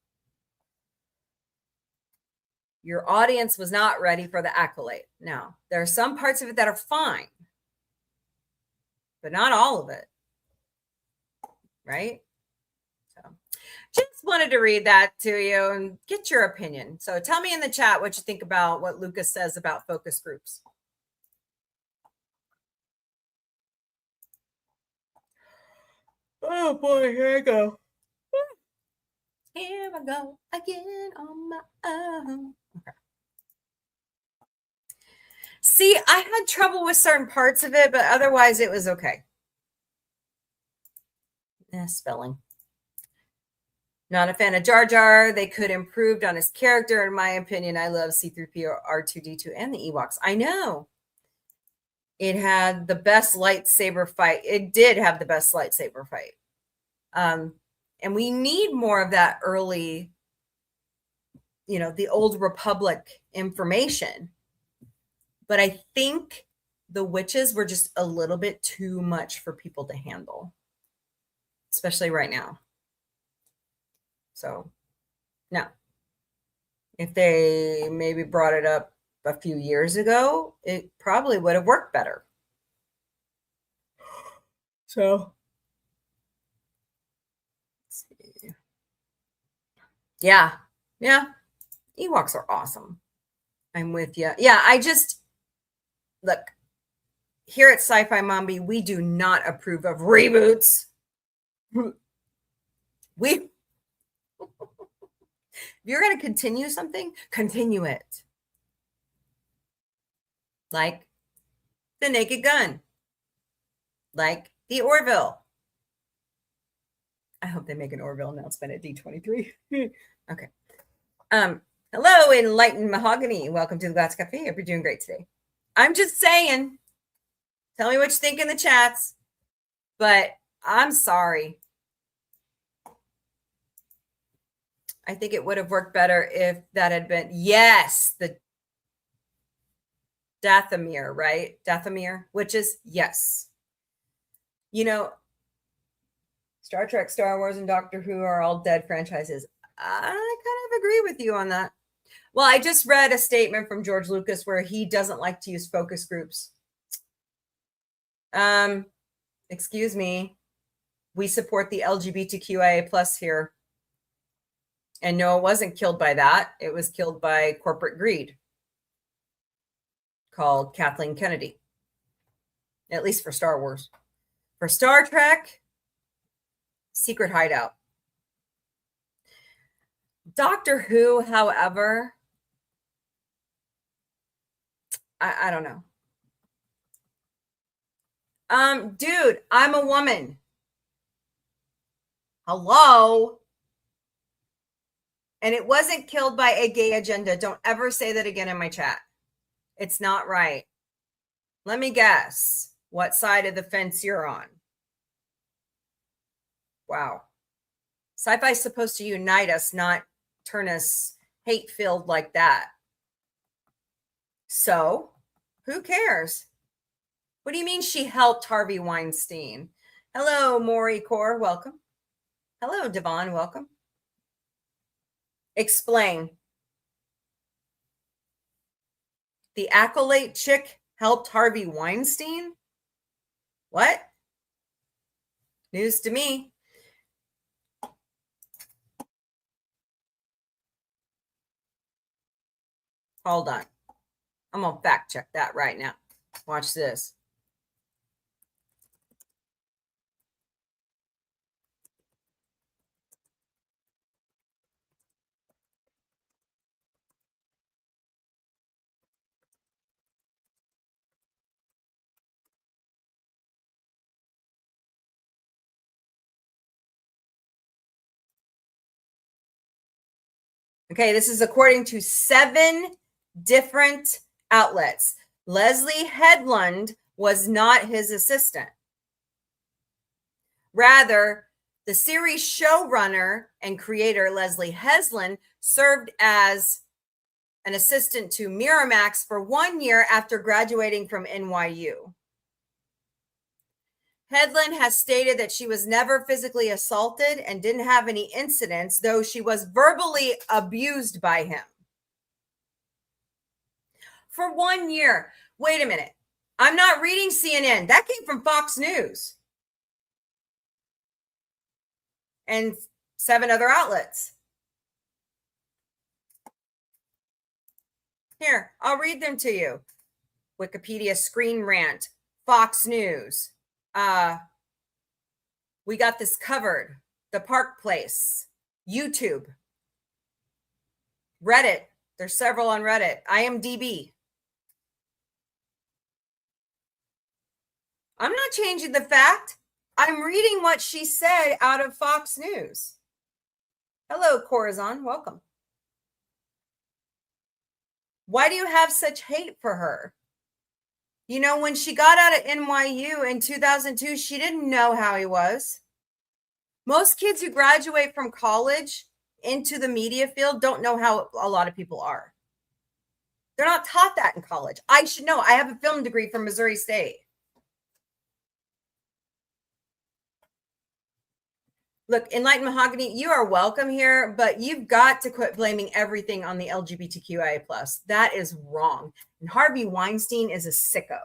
Your audience was not ready for the Acolyte. Now, there are some parts of it that are fine. but not all of it. Right? So just wanted to read that to you and get your opinion. So tell me in the chat what you think about what Lucas says about focus groups. Oh boy, here I go. Here I go again on my own. Okay. See, I had trouble with certain parts of it, but otherwise it was okay. Spelling. Not a fan of Jar Jar. They could improved on his character, in my opinion. I love C-3PO, R2-D2, and the Ewoks. I know. It had the best lightsaber fight. It did have the best lightsaber fight. And we need more of that early, the old Republic information. But I think the witches were just a little bit too much for people to handle, especially right now. So, no. If they maybe brought it up a few years ago, it probably would have worked better. So, let's see. Yeah. Ewoks are awesome. I'm with you. Yeah, look, here at Sci-Fi Mombie, we do not approve of reboots. If you're going to continue something, continue it. Like the Naked Gun. Like the Orville. I hope they make an Orville announcement at D23. Okay. Hello, Enlightened Mahogany. Welcome to the Galactic Café. Hope you're doing great today. I'm just saying. Tell me what you think in the chats. But I'm sorry. I think it would have worked better if that had been, yes, the Dathomir, right? Dathomir, which is, yes. Star Trek, Star Wars, and Doctor Who are all dead franchises. I kind of agree with you on that. Well, I just read a statement from George Lucas where he doesn't like to use focus groups. Excuse me. We support the LGBTQIA plus here. And no, it wasn't killed by that. It was killed by corporate greed called Kathleen Kennedy. At least for Star Wars. For Star Trek, secret hideout. Doctor Who, however, I don't know. Dude, I'm a woman. Hello? And it wasn't killed by a gay agenda. Don't ever say that again in my chat. It's not right. Let me guess what side of the fence you're on. Wow. Sci-fi is supposed to unite us, not turn us hate-filled like that. So, who cares? What do you mean she helped Harvey Weinstein? Hello, Maury Core. Welcome. Hello, Devon. Welcome. Explain. The accolade chick helped Harvey Weinstein? What? News to me. Hold on. I'm going to fact check that right now. Watch this. Okay, this is according to 7 different outlets. Leslie Headland was not his assistant. Rather, the series showrunner and creator Leslie Headland served as an assistant to Miramax for 1 year after graduating from NYU. Headland has stated that she was never physically assaulted and didn't have any incidents, though she was verbally abused by him. For 1 year. Wait a minute. I'm not reading CNN. That came from Fox News and 7 other outlets. Here, I'll read them to you. Wikipedia, Screen Rant, Fox News. We got this covered. The Park Place, YouTube, Reddit. There's several on Reddit. IMDb. I'm not changing the fact. I'm reading what she said out of Fox News. Hello, Corazon. Welcome. Why do you have such hate for her? You know, when she got out of NYU in 2002, she didn't know how he was. Most kids who graduate from college into the media field don't know how a lot of people are. They're not taught that in college. I should know. I have a film degree from Missouri State. Look, Enlightened Mahogany, you are welcome here, but you've got to quit blaming everything on the LGBTQIA+. That is wrong. And Harvey Weinstein is a sicko.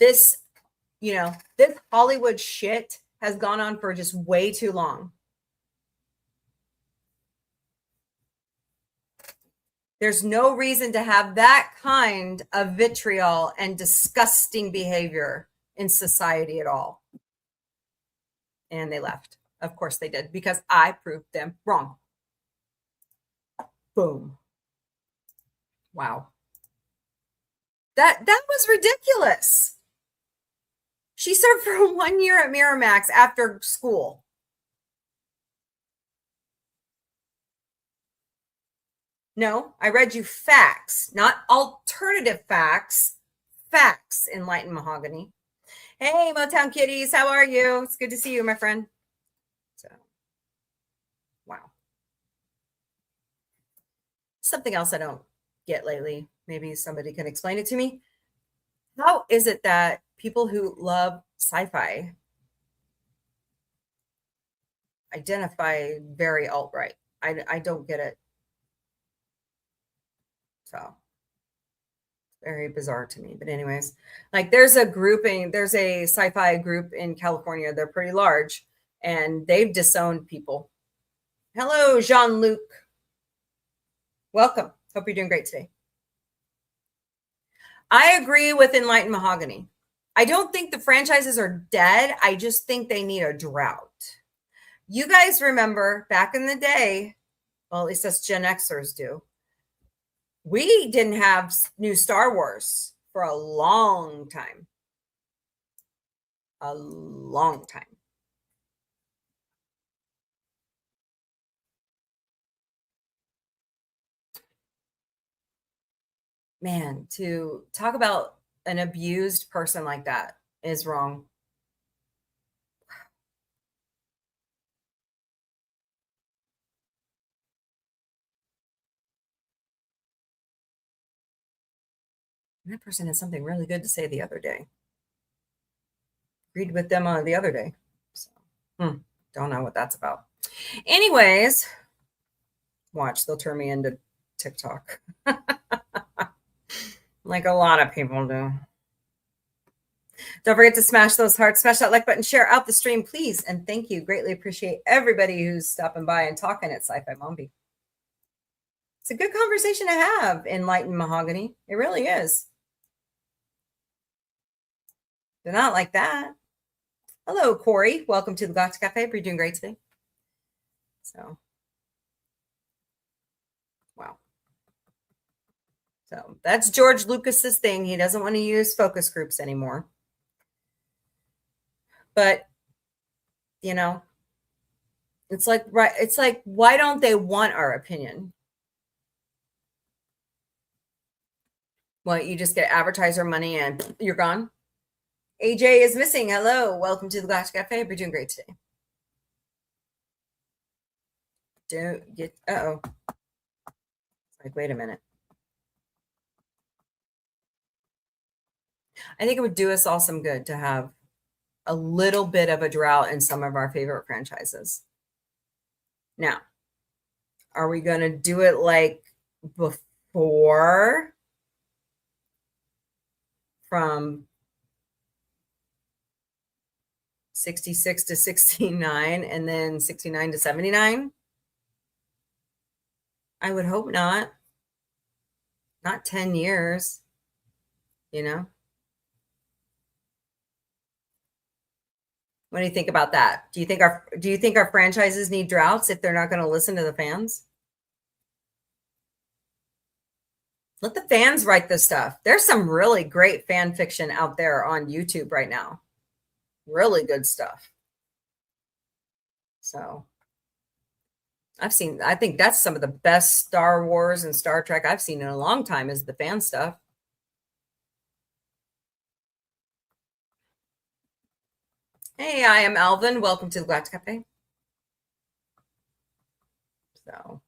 This Hollywood shit has gone on for just way too long. There's no reason to have that kind of vitriol and disgusting behavior in society at all. And they left. Of course they did, because I proved them wrong. Boom. Wow. That was ridiculous. She served for 1 year at Miramax after school. No, I read you facts, not alternative facts. Facts, Enlightened Mahogany. Hey, Motown Kitties, how are you? It's good to see you, my friend. So, wow. Something else I don't get lately. Maybe somebody can explain it to me. How is it that people who love sci-fi identify very alt-right? I don't get it. So very bizarre to me. But anyways, like there's a sci-fi group in California. They're pretty large and they've disowned people. Hello, Jean-Luc. Welcome. Hope you're doing great today. I agree with Enlightened Mahogany. I don't think the franchises are dead. I just think they need a drought. You guys remember back in the day, well, at least us Gen Xers do, we didn't have new Star Wars for a long time. A long time. Man, to talk about an abused person like that is wrong. That person had something really good to say the other day. Agreed with them on the other day. So, don't know what that's about. Anyways, watch, they'll turn me into TikTok. Like a lot of people do. Don't forget to smash those hearts, smash that like button, share out the stream, please. And thank you. Greatly appreciate everybody who's stopping by and talking at Sci-Fi Mombie. It's a good conversation to have, Enlightened Mahogany. It really is. They're not like that. Hello, Corey. Welcome to the Galactic Café. You're doing great today. So, wow. So that's George Lucas's thing. He doesn't want to use focus groups anymore. But, you know, it's like, right. It's like, why don't they want our opinion? Well, you just get advertiser money and you're gone. AJ is missing. Hello. Welcome to the Galactic Cafe. You're doing great today. Don't get, uh-oh. Like, wait a minute. I think it would do us all some good to have a little bit of a drought in some of our favorite franchises. Now, are we going to do it like before from 66 to 69 and then 69 to 79? I would hope not. Not 10 years, you know? What do you think about that? Do you think our franchises need droughts if they're not going to listen to the fans? Let the fans write this stuff. There's some really great fan fiction out there on YouTube right now. Really good stuff. So I think that's some of the best Star Wars and Star Trek I've seen in a long time is the fan stuff. Hey, I am Alvin. Welcome to the Galactic Café. So,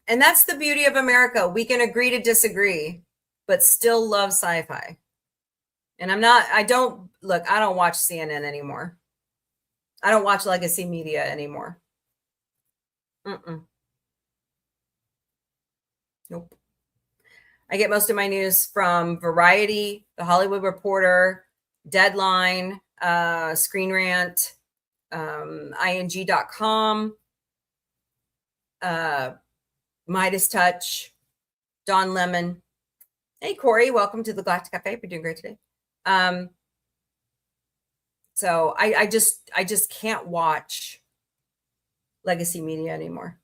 and that's the beauty of America. We can agree to disagree, but still love sci-fi. And I don't watch CNN anymore. I don't watch legacy media anymore. Nope. I get most of my news from Variety, The Hollywood Reporter, Deadline, Screen Rant, ing.com, Midas Touch, Don Lemon. Hey, Corey, welcome to the Galactic Cafe. We're doing great today. So I just can't watch legacy media anymore.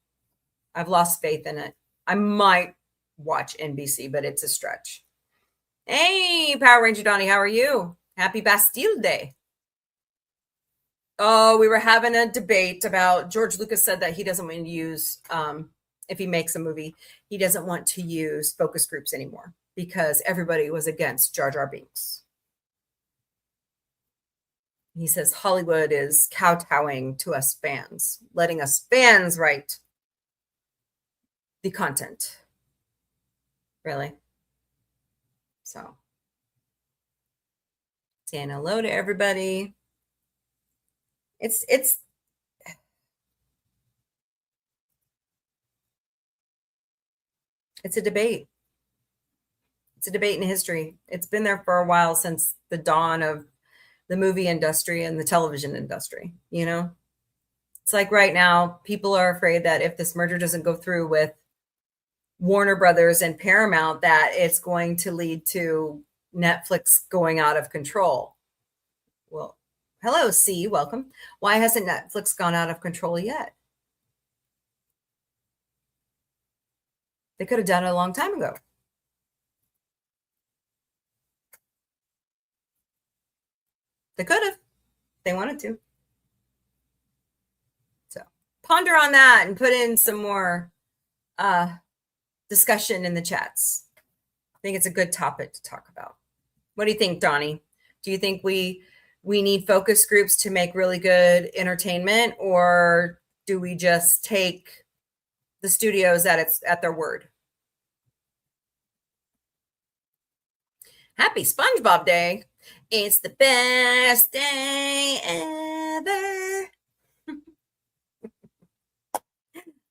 I've lost faith in it. I might watch NBC, but it's a stretch. Hey, Power Ranger Donnie, how are you? Happy Bastille Day. Oh, we were having a debate about George Lucas said that he doesn't want to use, if he makes a movie, he doesn't want to use focus groups anymore because everybody was against Jar Jar Binks. He says Hollywood is kowtowing to us fans, letting us fans write the content. Really? So, saying hello to everybody. It's a debate. It's a debate in history. It's been there for a while since the dawn of the movie industry and the television industry, you know? It's like right now, people are afraid that if this merger doesn't go through with Warner Brothers and Paramount, that it's going to lead to Netflix going out of control. Well, hello, C, welcome. Why hasn't Netflix gone out of control yet? They could have done it a long time ago. They could have. They wanted to. So ponder on that and put in some more discussion in the chats. I think it's a good topic to talk about. What do you think, Donnie? Do you think we need focus groups to make really good entertainment, or do we just take the studios at their word? Happy SpongeBob Day. It's the best day ever.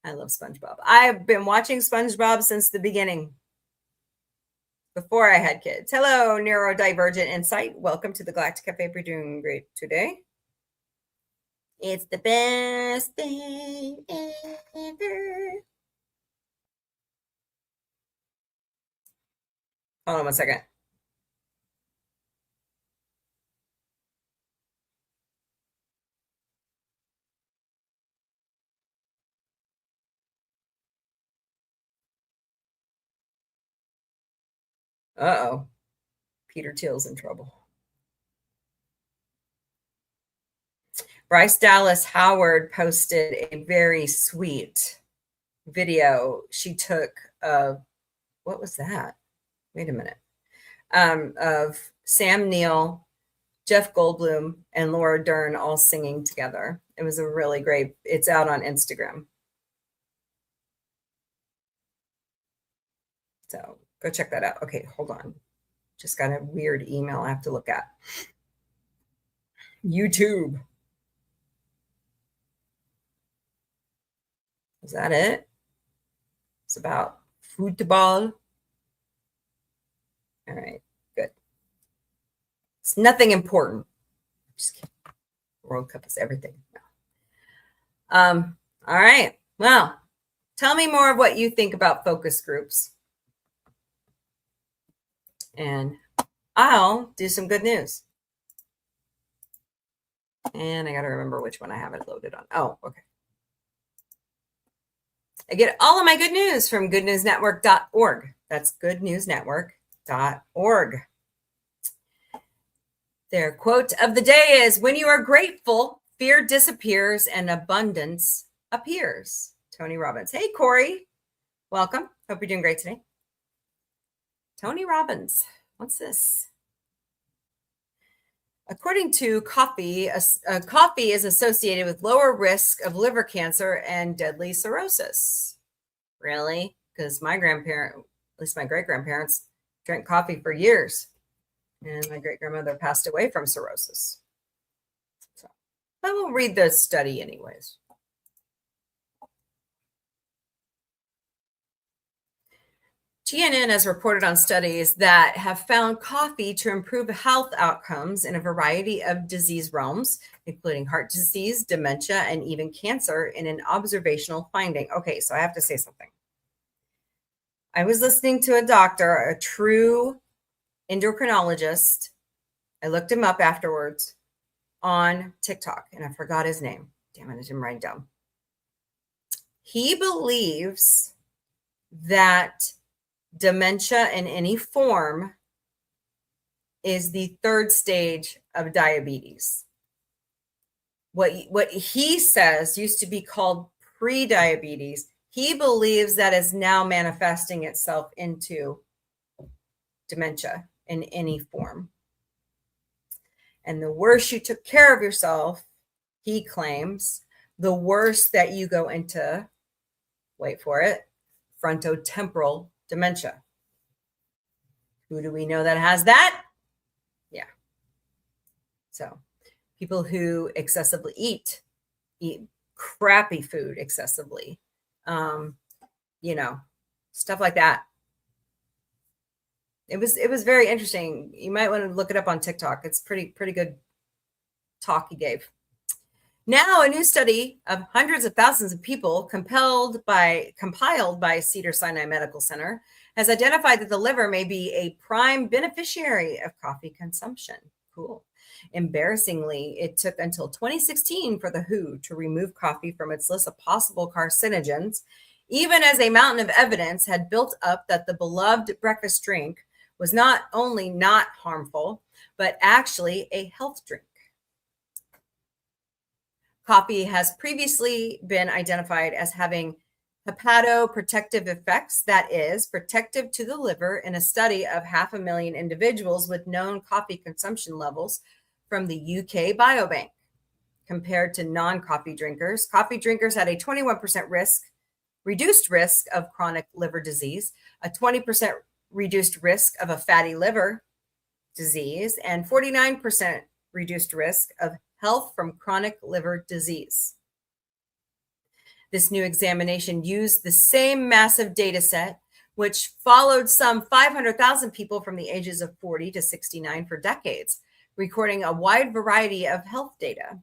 I love SpongeBob. I've been watching SpongeBob since the beginning, before I had kids. Hello, Neurodivergent Insight. Welcome to the Galactic Cafe. We're doing great today. It's the best day ever. Hold on 1 second. Uh-oh. Peter Thiel's in trouble. Bryce Dallas Howard posted a very sweet video she took of, what was that? Wait a minute. Of Sam Neill, Jeff Goldblum, and Laura Dern all singing together. It was a really great, it's out on Instagram. So go check that out. Okay, hold on. Just got a weird email I have to look at. YouTube. Is that it? It's about football. All right, good. It's nothing important. Just kidding. World Cup is everything. All right. Well, tell me more of what you think about focus groups. And I'll do some good news. And I got to remember which one I have it loaded on. Oh, okay. I get all of my good news from goodnewsnetwork.org. That's goodnewsnetwork.org. Their quote of the day is, when you are grateful, fear disappears and abundance appears. Tony Robbins. Hey, Corey. Welcome. Hope you're doing great today. Tony Robbins. What's this? According to coffee, coffee is associated with lower risk of liver cancer and deadly cirrhosis. Really? Because my grandparent, at least my great-grandparents, drank coffee for years. And my great-grandmother passed away from cirrhosis. So I will read the study anyways. CNN has reported on studies that have found coffee to improve health outcomes in a variety of disease realms, including heart disease, dementia, and even cancer in an observational finding. Okay, so I have to say something. I was listening to a doctor, a true endocrinologist. I looked him up afterwards on TikTok, and I forgot his name. Damn it, I didn't write it down. He believes that dementia in any form is the third stage of diabetes. What he says used to be called pre-diabetes, he believes that is now manifesting itself into dementia in any form. And the worse you took care of yourself, he claims, the worse that you go into, wait for it, frontotemporal dementia. Who do we know that has that? Yeah. So people who excessively eat crappy food excessively, stuff like that. It was very interesting. You might want to look it up on TikTok. It's pretty good talk he gave. Now, a new study of hundreds of thousands of people compiled by Cedars-Sinai Medical Center has identified that the liver may be a prime beneficiary of coffee consumption. Cool. Embarrassingly, it took until 2016 for the WHO to remove coffee from its list of possible carcinogens, even as a mountain of evidence had built up that the beloved breakfast drink was not only not harmful, but actually a health drink. Coffee has previously been identified as having hepatoprotective effects, that is, protective to the liver, in a study of 500,000 individuals with known coffee consumption levels from the UK Biobank. Compared to non-coffee drinkers, coffee drinkers had a 21% reduced risk of chronic liver disease, a 20% reduced risk of a fatty liver disease, and 49% reduced risk of health from chronic liver disease. This new examination used the same massive data set, which followed some 500,000 people from the ages of 40 to 69 for decades, recording a wide variety of health data.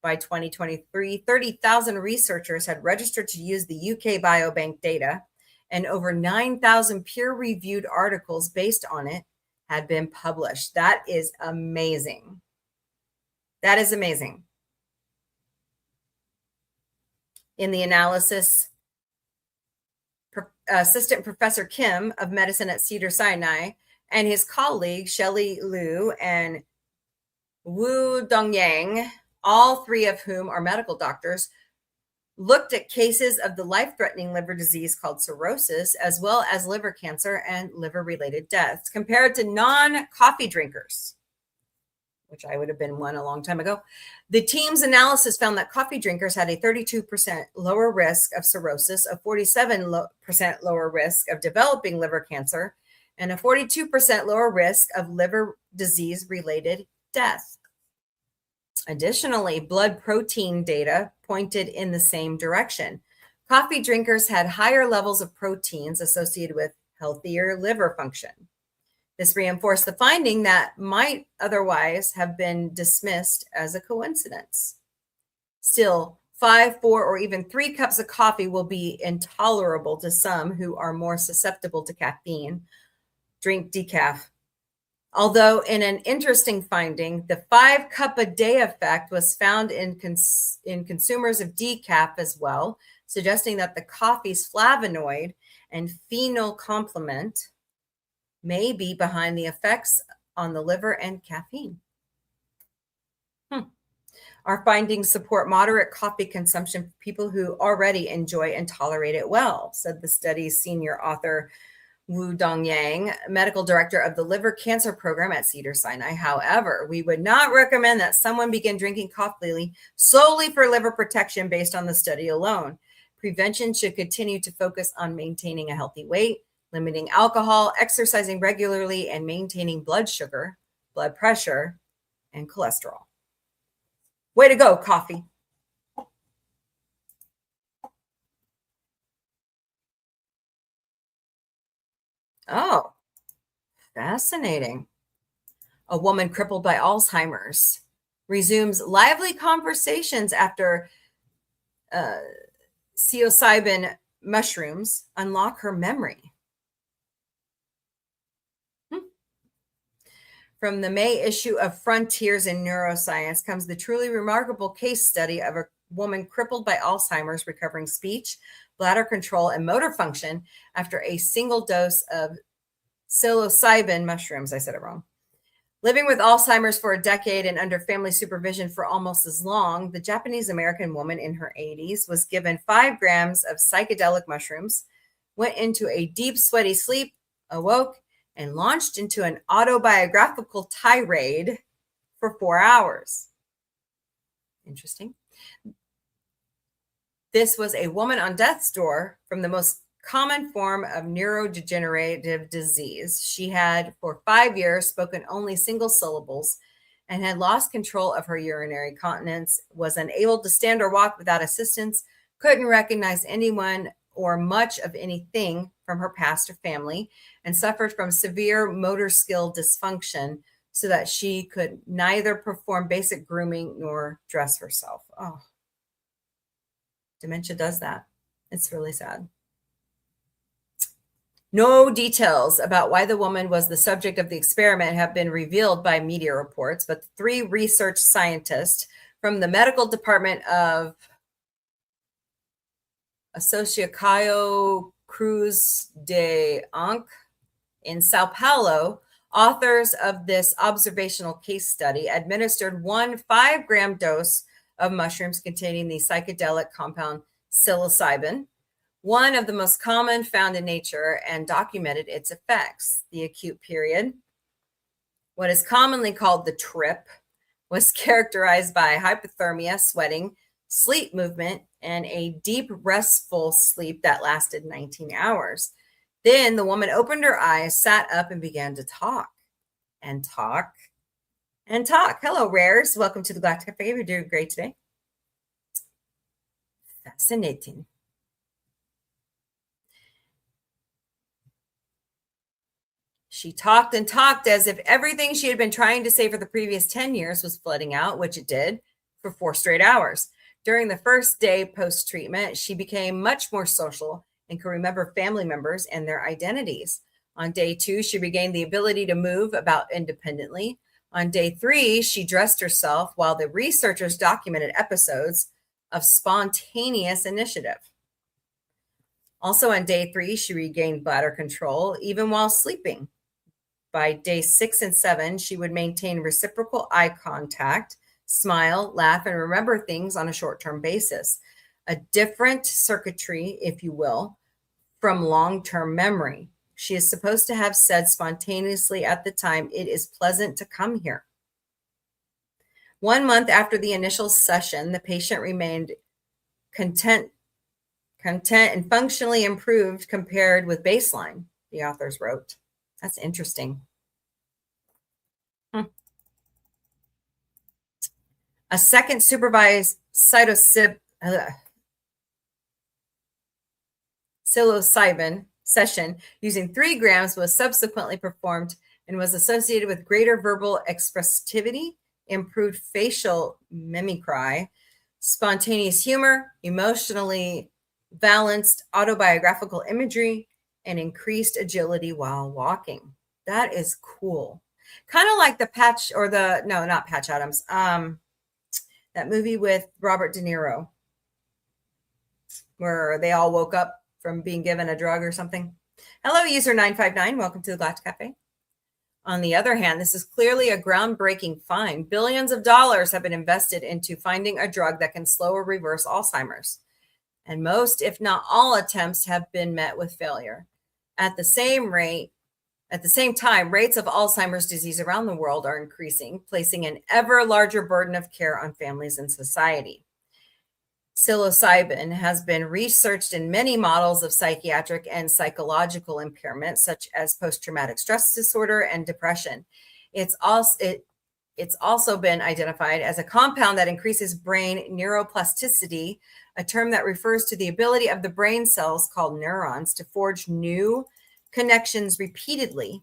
By 2023, 30,000 researchers had registered to use the UK Biobank data, and over 9,000 peer-reviewed articles based on it had been published. That is amazing. That is amazing. In the analysis, Assistant Professor Kim of Medicine at Cedars-Sinai and his colleague Shelley Liu and Wu Dongyang, all three of whom are medical doctors, looked at cases of the life-threatening liver disease called cirrhosis, as well as liver cancer and liver-related deaths, compared to non-coffee drinkers, which I would have been one a long time ago. The team's analysis found that coffee drinkers had a 32% lower risk of cirrhosis, a 47% lower risk of developing liver cancer, and a 42% lower risk of liver disease-related death. Additionally, blood protein data pointed in the same direction. Coffee drinkers had higher levels of proteins associated with healthier liver function. This reinforced the finding that might otherwise have been dismissed as a coincidence. Still, 5, 4, or even 3 cups of coffee will be intolerable to some who are more susceptible to caffeine. Drink decaf. Although, in an interesting finding, the 5-cup-a-day effect was found in consumers of decaf as well, suggesting that the coffee's flavonoid and phenol complement may be behind the effects on the liver and caffeine. Our findings support moderate coffee consumption for people who already enjoy and tolerate it well, said the study's senior author, Wu Dongyang, medical director of the liver cancer program at Cedars-Sinai. However, we would not recommend that someone begin drinking coffee solely for liver protection based on the study alone. Prevention should continue to focus on maintaining a healthy weight, limiting alcohol, exercising regularly, and maintaining blood sugar, blood pressure, and cholesterol. Way to go, coffee. Oh, fascinating. A woman crippled by Alzheimer's resumes lively conversations after psilocybin mushrooms unlock her memory. From the May issue of Frontiers in Neuroscience comes the truly remarkable case study of a woman crippled by Alzheimer's recovering speech, bladder control, and motor function after a single dose of psilocybin mushrooms. I said it wrong. Living with Alzheimer's for a decade and under family supervision for almost as long, the Japanese-American woman in her 80s was given 5 grams of psychedelic mushrooms, went into a deep, sweaty sleep, awoke, and launched into an autobiographical tirade for 4 hours. Interesting. This was a woman on death's door from the most common form of neurodegenerative disease. She had, for 5 years, spoken only single syllables and had lost control of her urinary continence, was unable to stand or walk without assistance, couldn't recognize anyone or much of anything from her past or family, and suffered from severe motor skill dysfunction so that she could neither perform basic grooming nor dress herself. Oh, dementia does that. It's really sad. No details about why the woman was the subject of the experiment have been revealed by media reports, but 3 research scientists from the medical department of Associação Cruz de Onc in Sao Paulo, authors of this observational case study, administered 1 5-gram dose of mushrooms containing the psychedelic compound psilocybin, one of the most common found in nature, and documented its effects. The acute period, what is commonly called the trip, was characterized by hypothermia, sweating, sleep movement, and a deep, restful sleep that lasted 19 hours. Then the woman opened her eyes, sat up, and began to talk and talk and talk. Hello, Rares. Welcome to the Galactic Café. You're doing great today. Fascinating. She talked and talked as if everything she had been trying to say for the previous 10 years was flooding out, which it did, for 4 straight hours. During the first day post-treatment, she became much more social and could remember family members and their identities. On day 2, she regained the ability to move about independently. On day 3, she dressed herself, while the researchers documented episodes of spontaneous initiative. Also on day 3, she regained bladder control, even while sleeping. By day 6 and 7, she would maintain reciprocal eye contact, smile, laugh, and remember things on a short-term basis. A different circuitry, if you will, from long-term memory. She is supposed to have said spontaneously at the time, "It is pleasant to come here." 1 month after the initial session, the patient remained content and functionally improved compared with baseline, the authors wrote. That's interesting. A second supervised psilocybin session using 3 grams was subsequently performed and was associated with greater verbal expressivity, improved facial mimicry, spontaneous humor, emotionally balanced autobiographical imagery, and increased agility while walking. That is cool. Kind of like the Patch, or the, no, not Patch Adams. That movie with Robert De Niro, where they all woke up from being given a drug or something. Hello, user 959. Welcome to the Galactic Café. On the other hand, this is clearly a groundbreaking find. Billions of dollars have been invested into finding a drug that can slow or reverse Alzheimer's. And most, if not all, attempts have been met with failure. At the same time, rates of Alzheimer's disease around the world are increasing, placing an ever larger burden of care on families and society. Psilocybin has been researched in many models of psychiatric and psychological impairment, such as post-traumatic stress disorder and depression. It's also been identified as a compound that increases brain neuroplasticity, a term that refers to the ability of the brain cells called neurons to forge new connections repeatedly,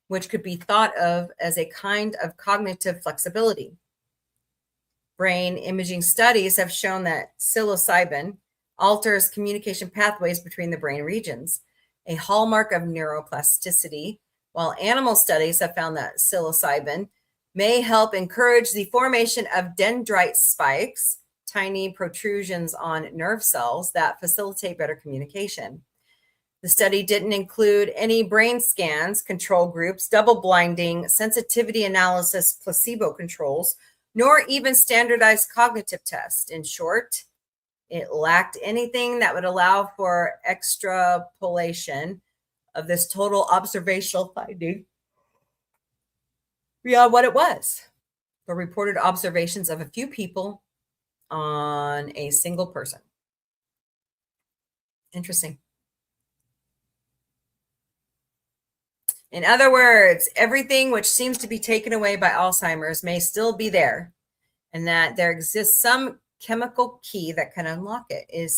which could be thought of as a kind of cognitive flexibility. Brain imaging studies have shown that psilocybin alters communication pathways between the brain regions, a hallmark of neuroplasticity, while animal studies have found that psilocybin may help encourage the formation of dendrite spikes, tiny protrusions on nerve cells that facilitate better communication. The study didn't include any brain scans, control groups, double blinding, sensitivity analysis, placebo controls, nor even standardized cognitive tests. In short, it lacked anything that would allow for extrapolation of this total observational finding beyond what it was. The reported observations of a few people on a single person. Interesting. In other words, everything which seems to be taken away by Alzheimer's may still be there, and that there exists some chemical key that can unlock it. Is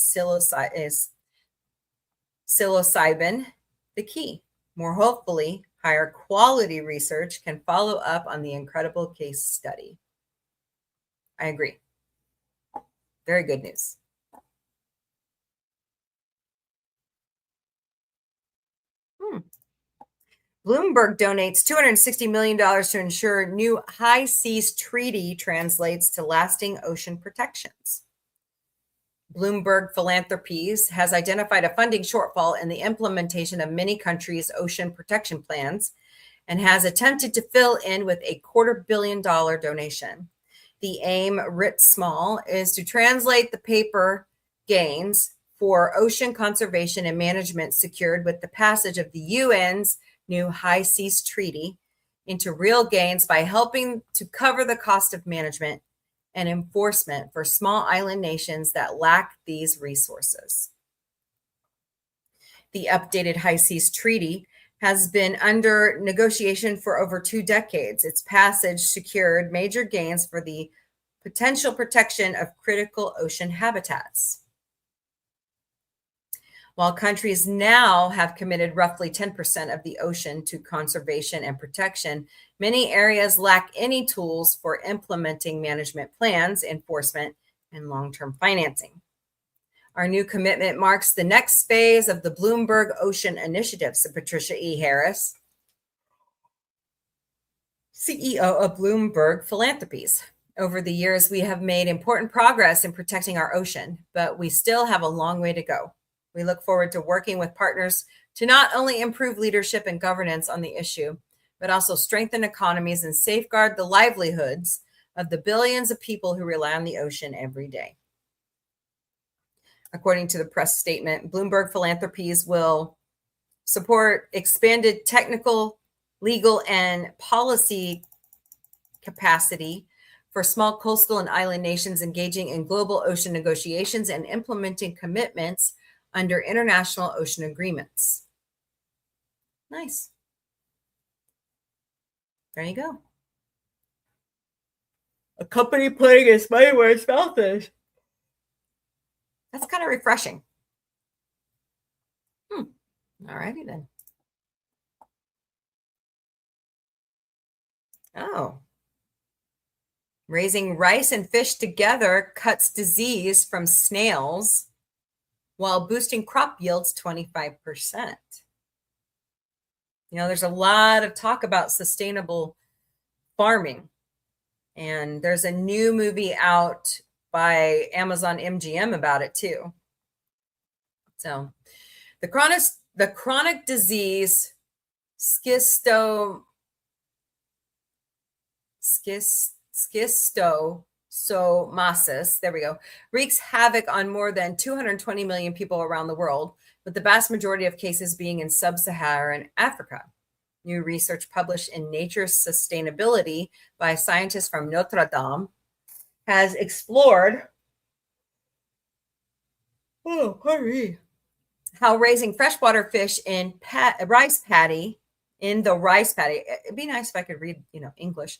psilocybin the key? More hopefully, higher quality research can follow up on the incredible case study. I agree. Very good news. Bloomberg donates $260 million to ensure new high seas treaty translates to lasting ocean protections. Bloomberg Philanthropies has identified a funding shortfall in the implementation of many countries' ocean protection plans and has attempted to fill in with a $250 million donation. The aim, writ small, is to translate the paper gains for ocean conservation and management secured with the passage of the UN's new High Seas Treaty into real gains by helping to cover the cost of management and enforcement for small island nations that lack these resources. The updated High Seas Treaty has been under negotiation for over 2 decades. Its passage secured major gains for the potential protection of critical ocean habitats. While countries now have committed roughly 10% of the ocean to conservation and protection, many areas lack any tools for implementing management plans, enforcement, and long-term financing. Our new commitment marks the next phase of the Bloomberg Ocean Initiative, said Patricia E. Harris, CEO of Bloomberg Philanthropies. Over the years, we have made important progress in protecting our ocean, but we still have a long way to go. We look forward to working with partners to not only improve leadership and governance on the issue, but also strengthen economies and safeguard the livelihoods of the billions of people who rely on the ocean every day. According to the press statement, Bloomberg Philanthropies will support expanded technical, legal, and policy capacity for small coastal and island nations engaging in global ocean negotiations and implementing commitments under international ocean agreements. Nice. There you go. A company putting its money where its mouth is. That's kind of refreshing. All righty then. Oh. Raising rice and fish together cuts disease from snails while boosting crop yields 25%. There's a lot of talk about sustainable farming. And there's a new movie out by Amazon MGM about it too. So the chronic disease schistosomiasis there we go, wreaks havoc on more than 220 million people around the world, with the vast majority of cases being in sub-Saharan Africa. New research published in Nature Sustainability by scientists from Notre Dame has explored how raising freshwater fish in the rice paddy, it'd be nice if I could read, English,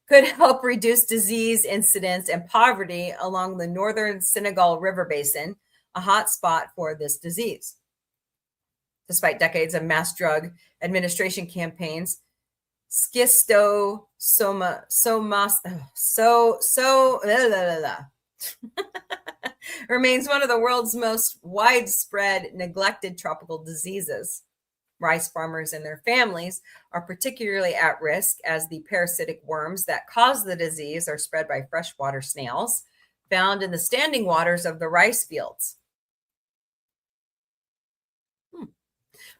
could help reduce disease incidence and poverty along the northern Senegal River Basin, a hot spot for this disease. Despite decades of mass drug administration campaigns, remains one of the world's most widespread neglected tropical diseases. Rice farmers and their families are particularly at risk, as the parasitic worms that cause the disease are spread by freshwater snails found in the standing waters of the rice fields.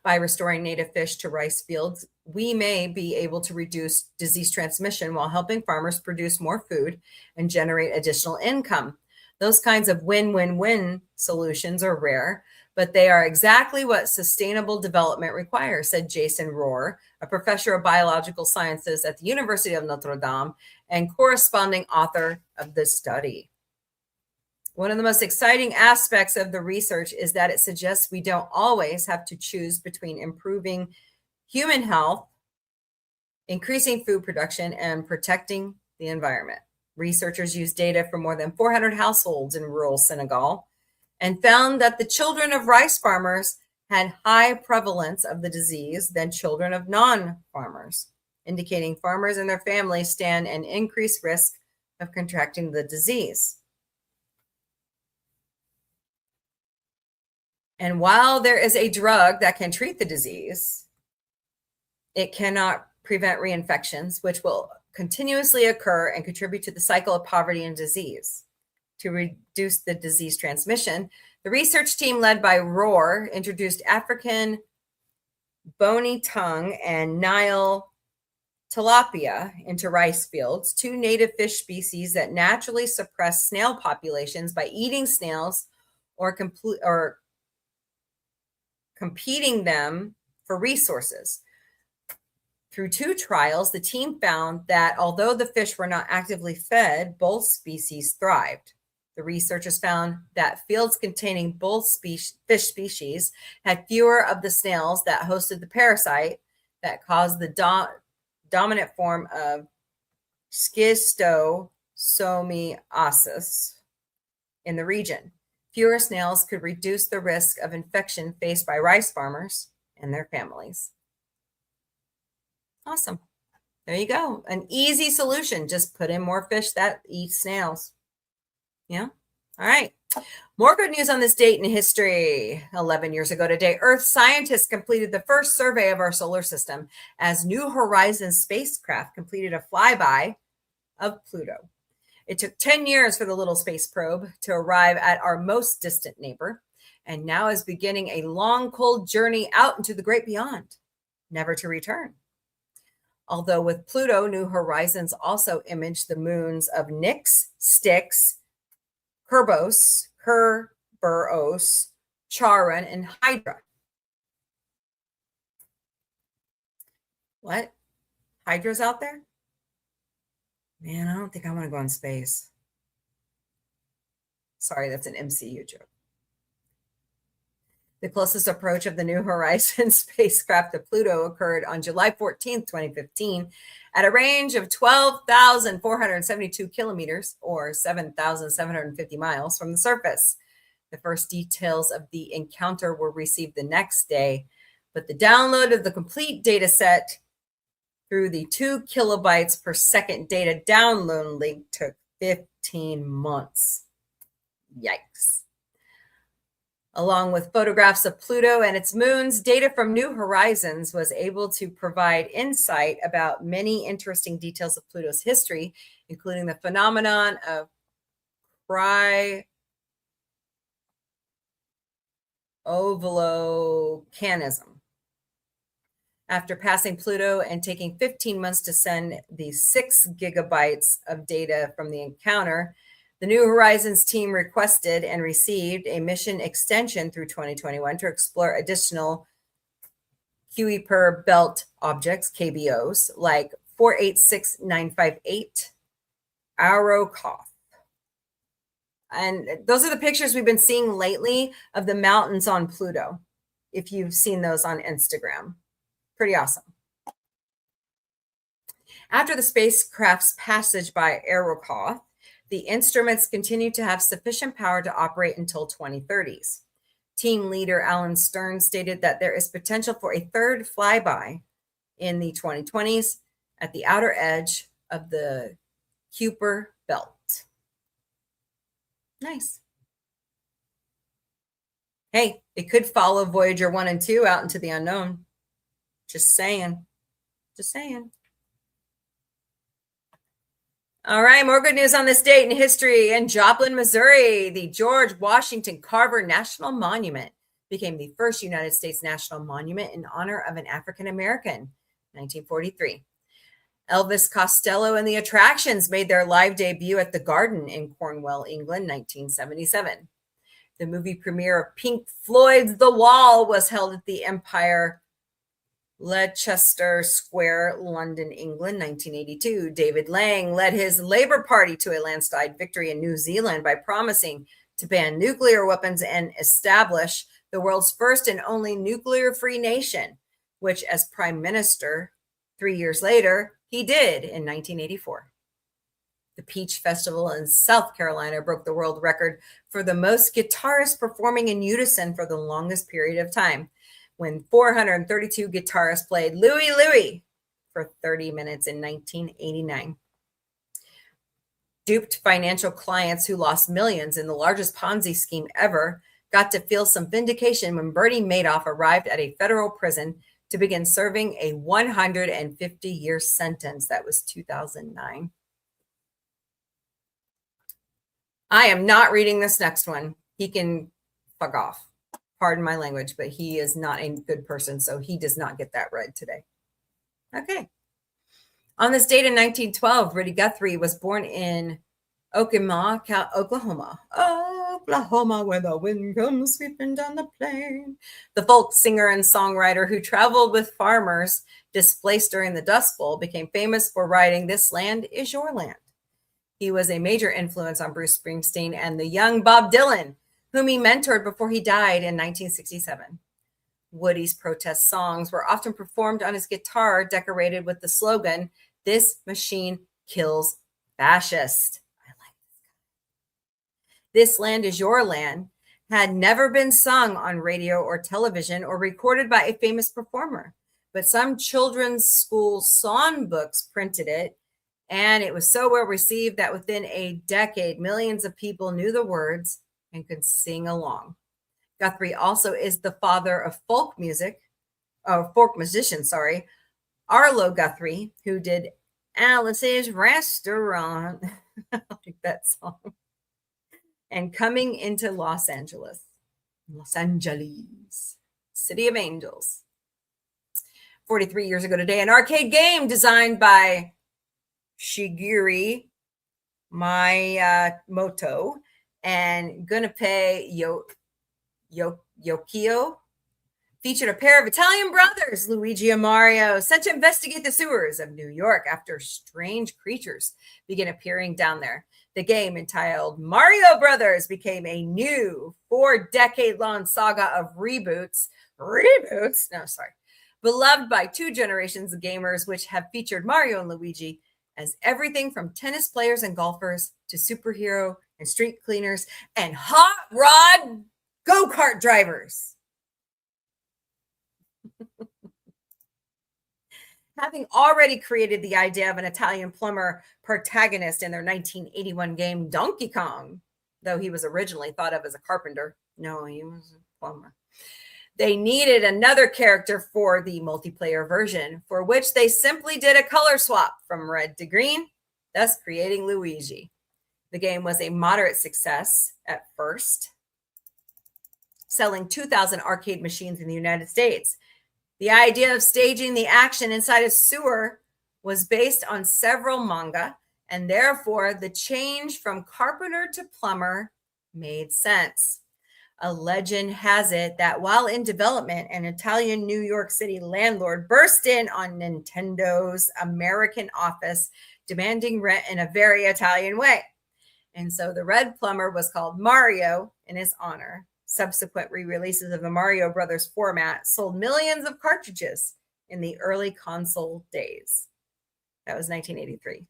By restoring native fish to rice fields, we may be able to reduce disease transmission while helping farmers produce more food and generate additional income. Those kinds of win-win-win solutions are rare, but they are exactly what sustainable development requires, said Jason Rohr, a professor of biological sciences at the University of Notre Dame and corresponding author of the study. One of the most exciting aspects of the research is that it suggests we don't always have to choose between improving human health, increasing food production, and protecting the environment. Researchers used data from more than 400 households in rural Senegal and found that the children of rice farmers had high prevalence of the disease than children of non-farmers, indicating farmers and their families stand an increased risk of contracting the disease. And while there is a drug that can treat the disease, it cannot prevent reinfections, which will continuously occur and contribute to the cycle of poverty and disease. To reduce the disease transmission, the research team led by Rohr introduced African bony tongue and Nile tilapia into rice fields, two native fish species that naturally suppress snail populations by eating snails or competing them for resources. Through 2 trials, the team found that although the fish were not actively fed, both species thrived. The researchers found that fields containing both fish species had fewer of the snails that hosted the parasite that caused the dominant form of schistosomiasis in the region. Fewer snails could reduce the risk of infection faced by rice farmers and their families. Awesome. There you go. An easy solution. Just put in more fish that eat snails. Yeah. All right. More good news on this date in history. 11 years ago today, Earth scientists completed the first survey of our solar system as New Horizons spacecraft completed a flyby of Pluto. It took 10 years for the little space probe to arrive at our most distant neighbor, and now is beginning a long, cold journey out into the great beyond, never to return. Although with Pluto, New Horizons also imaged the moons of Nix, Styx, Kerberos, Charon, and Hydra. What? Hydra's out there? Man, I don't think I want to go in space. Sorry, that's an MCU joke. The closest approach of the New Horizons spacecraft to Pluto occurred on July 14th, 2015, at a range of 12,472 kilometers or 7,750 miles from the surface. The first details of the encounter were received the next day, but the download of the complete data set through the 2 kilobytes per second data download link took 15 months. Yikes. Along with photographs of Pluto and its moons, data from New Horizons was able to provide insight about many interesting details of Pluto's history, including the phenomenon of cryovolcanism. After passing Pluto and taking 15 months to send the 6 gigabytes of data from the encounter, the New Horizons team requested and received a mission extension through 2021 to explore additional Kuiper belt objects, KBOs, like 486958 Arrokoth. And those are the pictures we've been seeing lately of the mountains on Pluto, if you've seen those on Instagram. Pretty awesome. After the spacecraft's passage by Arrokoth, the instruments continued to have sufficient power to operate until 2030s. Team leader Alan Stern stated that there is potential for a third flyby in the 2020s at the outer edge of the Kuiper belt. Nice. Hey, it could follow Voyager 1 and 2 out into the unknown. Just saying. Just saying. All right, more good news on this date in history. In Joplin, Missouri, the George Washington Carver National Monument became the first United States national monument in honor of an African American, 1943. Elvis Costello and the Attractions made their live debut at the Garden in Cornwall, England, 1977. The movie premiere of Pink Floyd's The Wall was held at the Empire Leicester Square, London, England, 1982. David Lang led his Labour Party to a landslide victory in New Zealand by promising to ban nuclear weapons and establish the world's first and only nuclear-free nation, which, as Prime Minister 3 years later, he did in 1984. The Peach Festival in South Carolina broke the world record for the most guitarists performing in unison for the longest period of time, when 432 guitarists played Louie Louie for 30 minutes in 1989. Duped financial clients who lost millions in the largest Ponzi scheme ever got to feel some vindication when Bernie Madoff arrived at a federal prison to begin serving a 150-year sentence. That was 2009. I am not reading this next one. He can fuck off. Pardon my language, but he is not a good person, so he does not get that read today. Okay. On this date in 1912, Rudy Guthrie was born in Okemah, Oklahoma. Oklahoma, where the wind comes sweeping down the plain. The folk singer and songwriter who traveled with farmers displaced during the Dust Bowl became famous for writing "This Land Is Your Land." He was a major influence on Bruce Springsteen and the young Bob Dylan, whom he mentored before he died in 1967. Woody's protest songs were often performed on his guitar, decorated with the slogan, "This machine kills fascists." I like this. "This Land Is Your Land" had never been sung on radio or television or recorded by a famous performer, but some children's school songbooks printed it, and it was so well received that within a decade, millions of people knew the words and could sing along. Guthrie also is the father of folk musician, Arlo Guthrie, who did Alice's Restaurant. I like that song. And Coming into Los Angeles, City of Angels. 43 years ago today, an arcade game designed by Shigeru Miyamoto and Gunpei Yokio featured a pair of Italian brothers, Luigi and Mario, sent to investigate the sewers of New York after strange creatures began appearing down there. The game, entitled Mario Brothers, became a new 4-decade-long saga of beloved by 2 generations of gamers, which have featured Mario and Luigi as everything from tennis players and golfers to superhero and street cleaners and hot rod go-kart drivers. Having already created the idea of an Italian plumber protagonist in their 1981 game Donkey Kong, though he was originally thought of as a carpenter. No, he was a plumber. They needed another character for the multiplayer version, for which they simply did a color swap from red to green, thus creating Luigi. The game was a moderate success at first, selling 2,000 arcade machines in the United States. The idea of staging the action inside a sewer was based on several manga, and therefore the change from carpenter to plumber made sense. A legend has it that while in development, an Italian New York City landlord burst in on Nintendo's American office, demanding rent in a very Italian way. And so the red plumber was called Mario in his honor. Subsequent re-releases of the Mario Brothers format sold millions of cartridges in the early console days. That was 1983.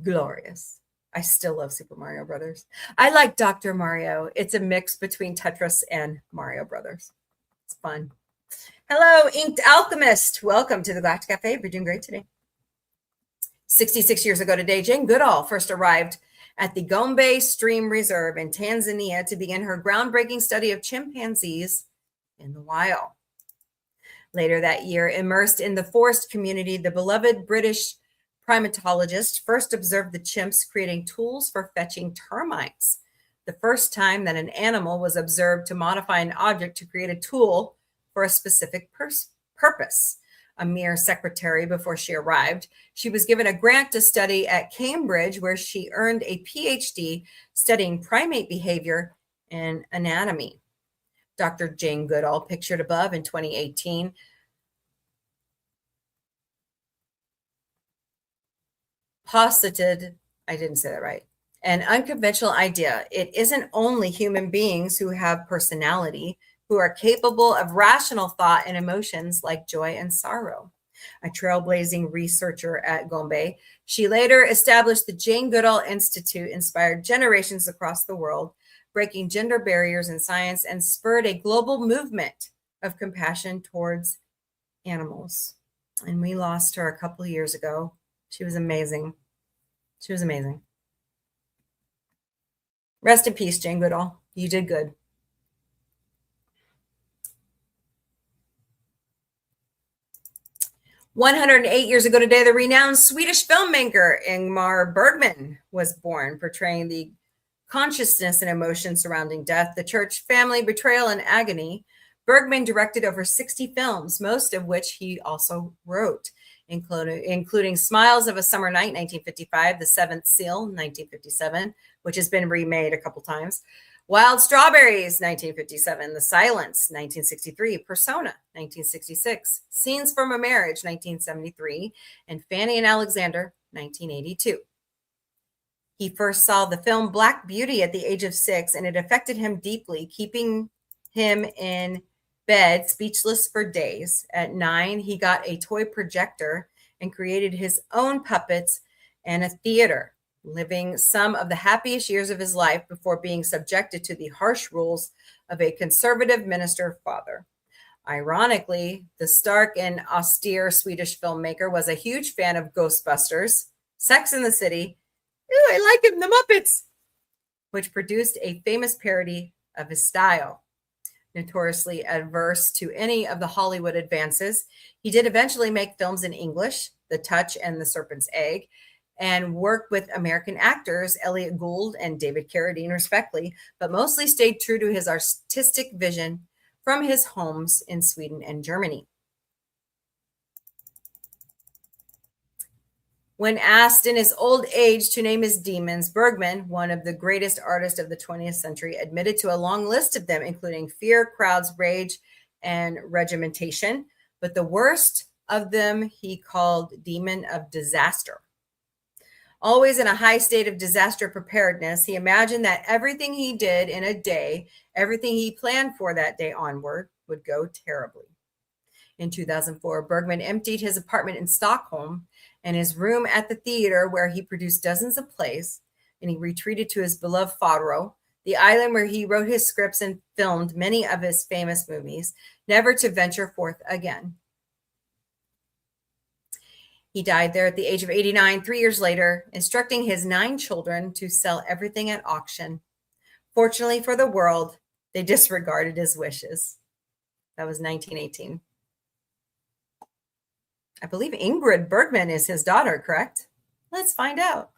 Glorious. I still love Super Mario Brothers. I like Dr. Mario. It's a mix between Tetris and Mario Brothers. It's fun. Hello, Inked Alchemist. Welcome to the Galactic Café. We're doing great today. 66 years ago today, Jane Goodall first arrived at the Gombe Stream Reserve in Tanzania to begin her groundbreaking study of chimpanzees in the wild. Later that year, immersed in the forest community, the beloved British primatologist first observed the chimps creating tools for fetching termites. The first time that an animal was observed to modify an object to create a tool for a specific purpose. A mere secretary before she arrived, she was given a grant to study at Cambridge, where she earned a PhD studying primate behavior and anatomy. Dr. Jane Goodall, pictured above in 2018, posited, I didn't say that right, an unconventional idea. It isn't only human beings who have personality, who are capable of rational thought and emotions like joy and sorrow. A trailblazing researcher at Gombe, she later established the Jane Goodall Institute, inspired generations across the world, breaking gender barriers in science, and spurred a global movement of compassion towards animals. And we lost her a couple of years ago. She was amazing. She was amazing. Rest in peace, Jane Goodall. You did good. "108 years ago today, the renowned Swedish filmmaker Ingmar Bergman was born, portraying the consciousness and emotion surrounding death, the church, family, betrayal, and agony. Bergman directed over 60 films, most of which he also wrote, including Smiles of a Summer Night, 1955, The Seventh Seal, 1957, which has been remade a couple times, Wild Strawberries, 1957, The Silence, 1963, Persona, 1966, Scenes from a Marriage, 1973, and Fanny and Alexander, 1982. He first saw the film Black Beauty at the age of 6, and it affected him deeply, keeping him in bed speechless for days. At 9, he got a toy projector and created his own puppets and a theater, living some of the happiest years of his life before being subjected to the harsh rules of a conservative minister father. Ironically, the stark and austere Swedish filmmaker was a huge fan of Ghostbusters, Sex and the City, ooh, I like him, The Muppets, which produced a famous parody of his style. Notoriously adverse to any of the Hollywood advances, he did eventually make films in English, The Touch and The Serpent's Egg, and worked with American actors Elliot Gould and David Carradine, respectively, but mostly stayed true to his artistic vision from his homes in Sweden and Germany. When asked in his old age to name his demons, Bergman, one of the greatest artists of the 20th century, admitted to a long list of them, including fear, crowds, rage, and regimentation. But the worst of them he called Demon of Disaster. Always in a high state of disaster preparedness, he imagined that everything he did in a day, everything he planned for that day onward, would go terribly. In 2004, Bergman emptied his apartment in Stockholm and his room at the theater where he produced dozens of plays, and he retreated to his beloved Faro, the island where he wrote his scripts and filmed many of his famous movies, never to venture forth again. He died there at the age of 89, 3 years later, instructing his 9 children to sell everything at auction. Fortunately for the world, they disregarded his wishes. That was 1918. I believe Ingrid Bergman is his daughter, correct? Let's find out.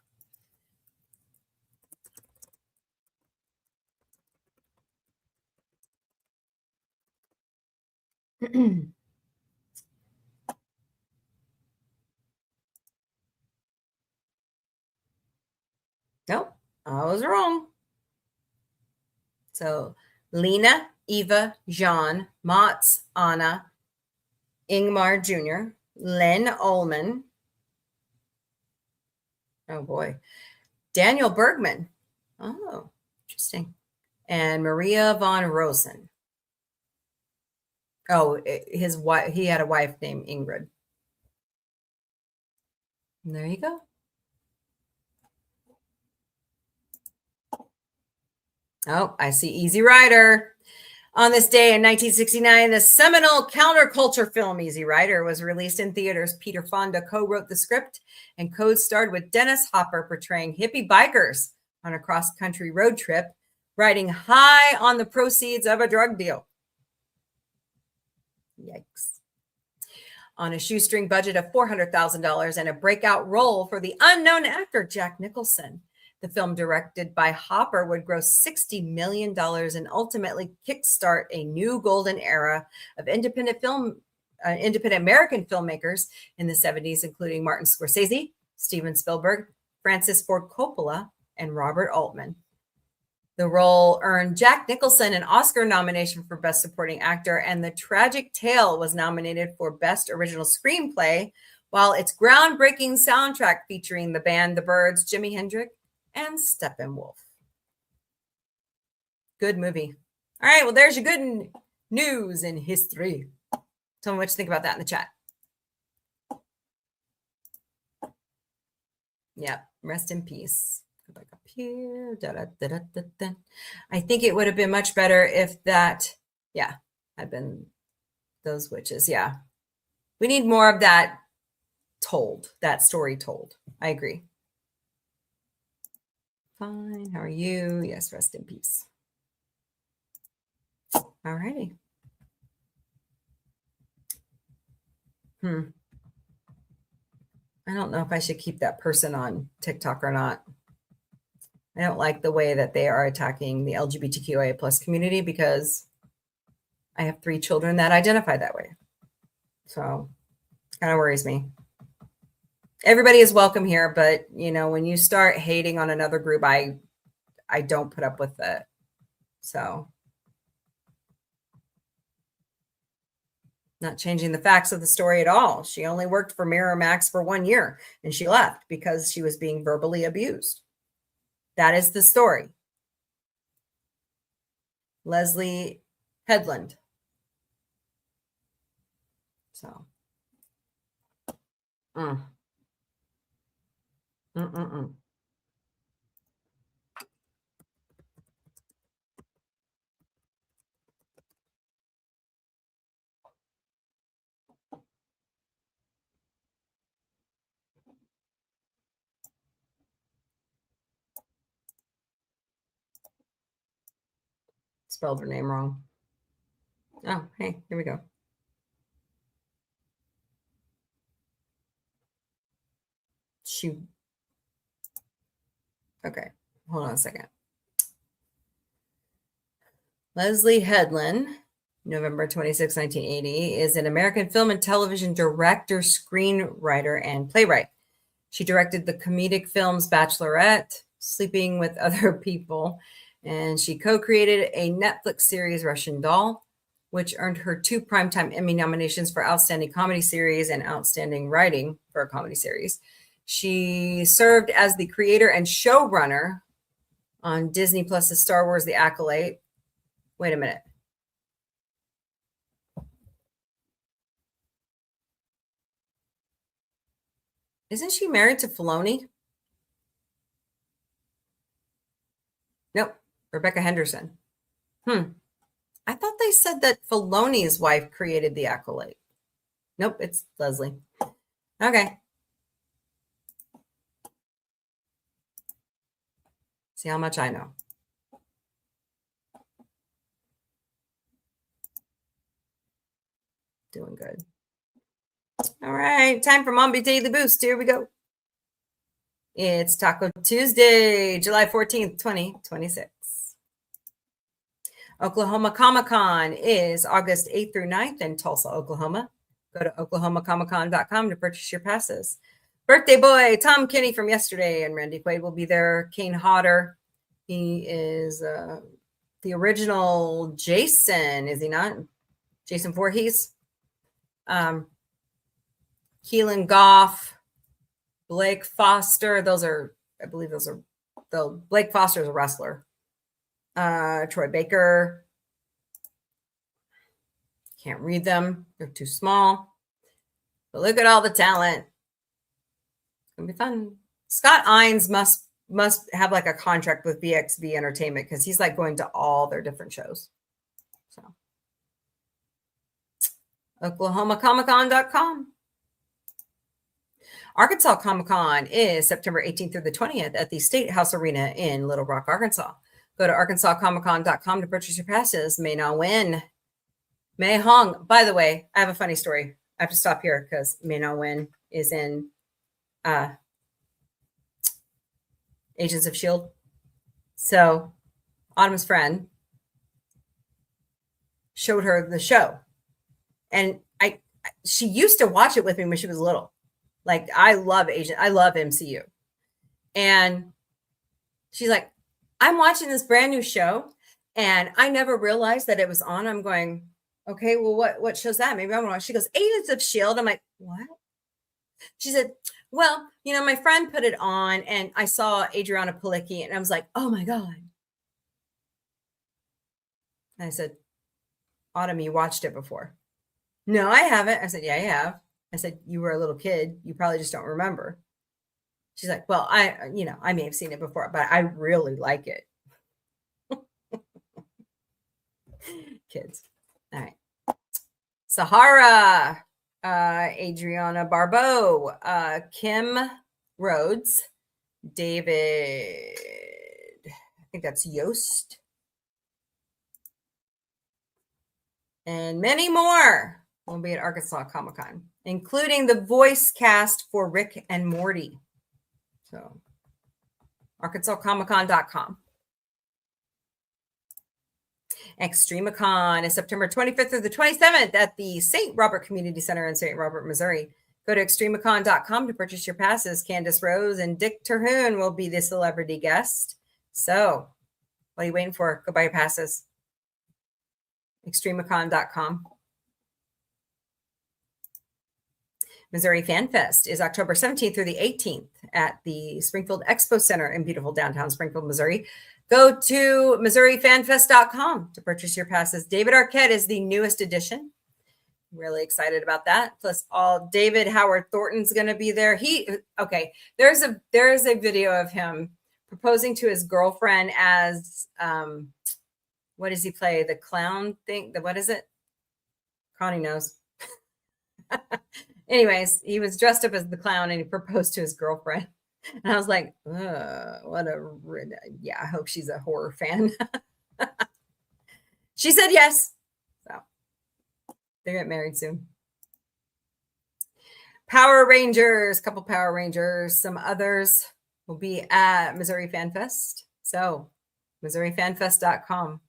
Nope, I was wrong. So Lena, Eva, Jean, Mats, Anna, Ingmar Jr., Len Ullman. Oh boy. Daniel Bergman. Oh, interesting. And Maria von Rosen. Oh, his wife, he had a wife named Ingrid. And there you go. Oh, I see Easy Rider. On this day in 1969, the seminal counterculture film Easy Rider was released in theaters. Peter Fonda co-wrote the script and co-starred with Dennis Hopper portraying hippie bikers on a cross-country road trip, riding high on the proceeds of a drug deal. Yikes. On a shoestring budget of $400,000 and a breakout role for the unknown actor Jack Nicholson, the film, directed by Hopper, would gross $60 million and ultimately kickstart a new golden era of independent American filmmakers in the 70s, including Martin Scorsese, Steven Spielberg, Francis Ford Coppola, and Robert Altman. The role earned Jack Nicholson an Oscar nomination for Best Supporting Actor, and the tragic tale was nominated for Best Original Screenplay, while its groundbreaking soundtrack featuring the band The Byrds, Jimi Hendrix, and Steppenwolf. Good movie. All right, well, there's your good news in history. Tell me what you think about that in the chat. Yeah, rest in peace. Go back up here. I think it would have been much better if that, yeah, had been those witches. Yeah. We need more of that told, that story told. I agree. Fine. How are you? Yes, rest in peace. All righty. I don't know if I should keep that person on TikTok or not. I don't like the way that they are attacking the LGBTQIA plus community because I have 3 children that identify that way. So kind of worries me. Everybody is welcome here, but you know, when you start hating on another group, I don't put up with it. So not changing the facts of the story at all. She only worked for Miramax for 1 year and she left because she was being verbally abused. That is the story. Leslie Headland. So. Spelled her name wrong. Oh, hey, here we go. Okay, hold on a second. Leslie Headland, November 26, 1980, is an American film and television director, screenwriter, and playwright. She directed the comedic films Bachelorette, Sleeping with Other People, and she co-created a Netflix series, Russian Doll, which earned her 2 Primetime Emmy nominations for Outstanding Comedy Series and Outstanding Writing for a Comedy Series. She served as the creator and showrunner on Disney Plus's Star Wars: The Acolyte. Wait a minute. Isn't she married to Filoni? Nope. Rebecca Henderson. I thought they said that Filoni's wife created The Acolyte. Nope, it's Leslie. Okay. See how much I know. Doing good. All right, time for Mombie Daily Boost. Here we go. It's Taco Tuesday, July 14th, 2026. Oklahoma Comic-Con is August 8th through 9th in Tulsa, Oklahoma. Go to oklahomacomiccon.com to purchase your passes. Birthday boy, Tom Kinney from yesterday, and Randy Quaid will be there. Kane Hodder, he is the original Jason, is he not? Jason Voorhees. Keelan Goff, Blake Foster. I believe those are, though Blake Foster is a wrestler. Troy Baker. Can't read them. They're too small. But look at all the talent. It's going to be fun. Scott Ines must have like a contract with VXV Entertainment because he's like going to all their different shows. So oklahomacomiccon.com. Arkansas Comic-Con is September 18th through the 20th at the State House Arena in Little Rock, Arkansas. Go to arkansascomiccon.com to purchase your passes. May not win. May Hong. By the way, I have a funny story. I have to stop here because May not win is in Agents of S.H.I.E.L.D. So Autumn's friend showed her the show. And she used to watch it with me when she was little. Like, I love MCU. And she's like, I'm watching this brand new show and I never realized that it was on. I'm going, okay, well, what show's that? Maybe I want to watch. She goes, Agents of S.H.I.E.L.D. I'm like, what? She said, well, my friend put it on and I saw Adriana Palicki and I was like, oh my God. And I said, Autumn, you watched it before? No, I haven't. I said, yeah, I have. I said, you were a little kid. You probably just don't remember. She's like, well, I may have seen it before, but I really like it. Kids. All right. Sahara, Adriana Barbeau, Kim Rhodes, David, I think that's Yost, and many more will be at Arkansas Comic-Con, including the voice cast for Rick and Morty. So, arkansascomiccon.com. Extremicon is September 25th through the 27th at the St. Robert Community Center in St. Robert, Missouri. Go to extremicon.com to purchase your passes. Candace Rose and Dick Terhune will be the celebrity guest. So, what are you waiting for? Go buy your passes. Extremicon.com. Missouri Fan Fest is October 17th through the 18th at the Springfield Expo Center in beautiful downtown Springfield, Missouri. Go to MissouriFanFest.com to purchase your passes. David Arquette is the newest addition. Really excited about that. Plus, David Howard Thornton's going to be there. There's a video of him proposing to his girlfriend as what does he play? The clown thing? What is it? Connie knows. Anyways, he was dressed up as the clown and he proposed to his girlfriend. And I was like, I hope she's a horror fan. She said yes. So they get married soon. Power Rangers, couple Power Rangers, some others will be at Missouri Fan Fest. So MissouriFanFest.com.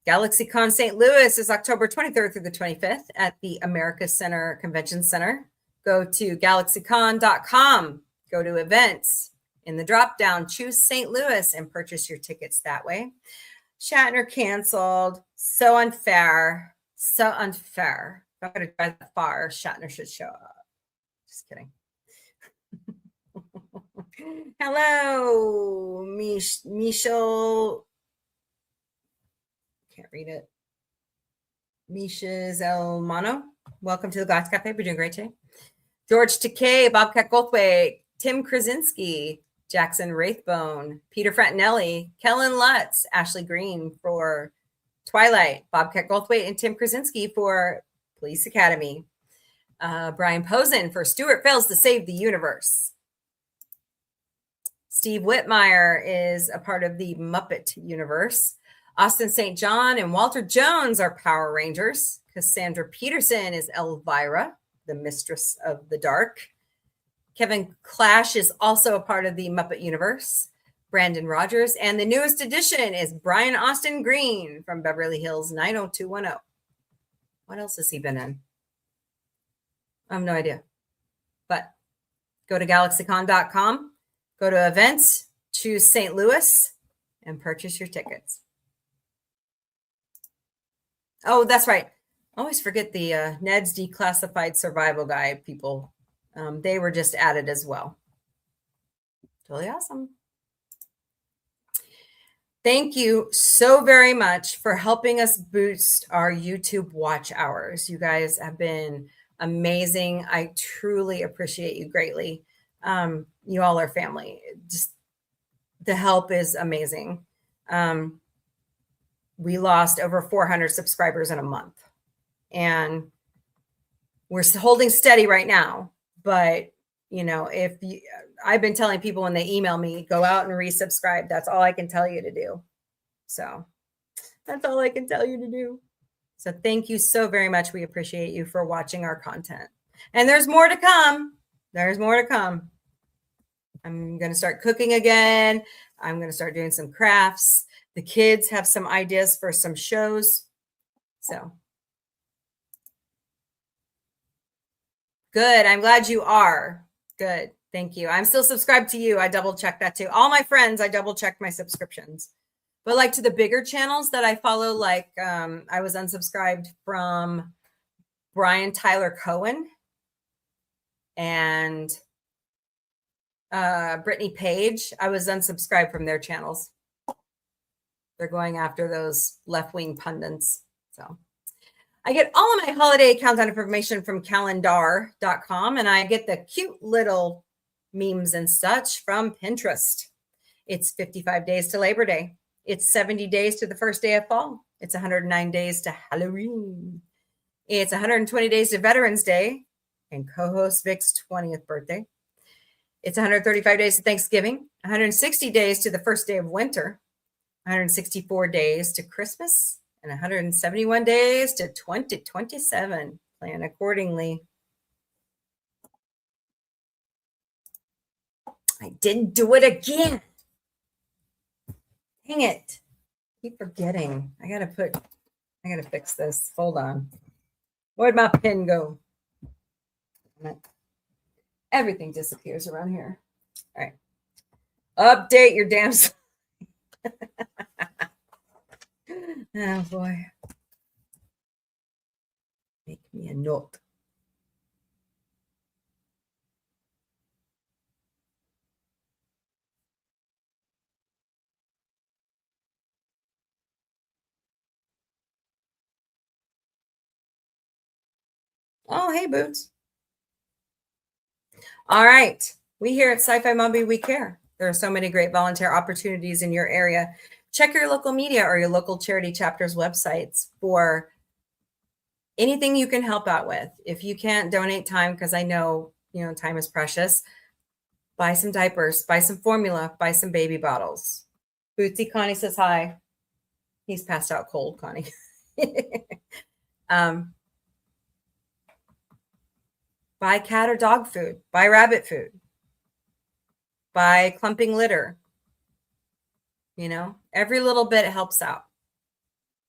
GalaxyCon St. Louis is October 23rd through the 25th at the America Center Convention Center. Go to GalaxyCon.com, go to events. In the drop-down, choose St. Louis and purchase your tickets that way. Shatner canceled. So unfair. So unfair. If I'm going to drive that far, Shatner should show up. Just kidding. Hello, Michelle. Can't read it. Misha Zelmano. Welcome to the Glass Cafe. We're doing great today. George Takei, Bobcat Goldthwait, Tim Krasinski, Jackson Wraithbone, Peter Frantinelli, Kellen Lutz, Ashley Green for Twilight, Bobcat Goldthwait, and Tim Krasinski for Police Academy. Brian Posen for Stuart Fails to Save the Universe. Steve Whitmire is a part of the Muppet universe. Austin St. John and Walter Jones are Power Rangers. Cassandra Peterson is Elvira, the Mistress of the Dark. Kevin Clash is also a part of the Muppet universe. Brandon Rogers. And the newest addition is Brian Austin Green from Beverly Hills 90210. What else has he been in? I have no idea. But go to galaxycon.com, go to events, choose St. Louis, and purchase your tickets. Oh, that's right. I always forget the Ned's Declassified Survival Guide people. They were just added as well. Totally awesome. Thank you so very much for helping us boost our YouTube watch hours. You guys have been amazing. I truly appreciate you greatly. You all are family. Just the help is amazing. We lost over 400 subscribers in a month, and we're holding steady right now. But you know, I've been telling people when they email me, go out and resubscribe. That's all I can tell you to do. So that's all I can tell you to do. So thank you so very much. We appreciate you for watching our content. And there's more to come. There's more to come. I'm going to start cooking again. I'm going to start doing some crafts. The kids have some ideas for some shows. So good. I'm glad you are. Good. Thank you. I'm still subscribed to you. I double checked that too. All my friends, I double checked my subscriptions. But like to the bigger channels that I follow, like I was unsubscribed from Brian Tyler Cohen and Brittany Page. I was unsubscribed from their channels. They're going after those left-wing pundits. So I get all of my holiday countdown information from calendar.com, and I get the cute little memes and such from Pinterest. It's 55 days to Labor Day. It's 70 days to the first day of fall. It's 109 days to Halloween. It's 120 days to Veterans Day and co-host Vic's 20th birthday. It's 135 days to Thanksgiving, 160 days to the first day of winter, 164 days to Christmas, and 171 days to 2027. Plan accordingly. I didn't do it again. Dang it. Keep forgetting. I gotta fix this. Hold on. Where'd my pen go? Everything disappears around here. All right. Update your damn. Oh boy. Make me a note. Oh, hey, Boots. All right. We here at Sci-Fi Mombie, we care. There are so many great volunteer opportunities in your area. Check your local media or your local charity chapter's websites for anything you can help out with. If you can't donate time, because I know, time is precious, buy some diapers, buy some formula, buy some baby bottles. Bootsy Connie says hi. He's passed out cold, Connie. Buy cat or dog food, buy rabbit food, buy clumping litter. Every little bit helps out.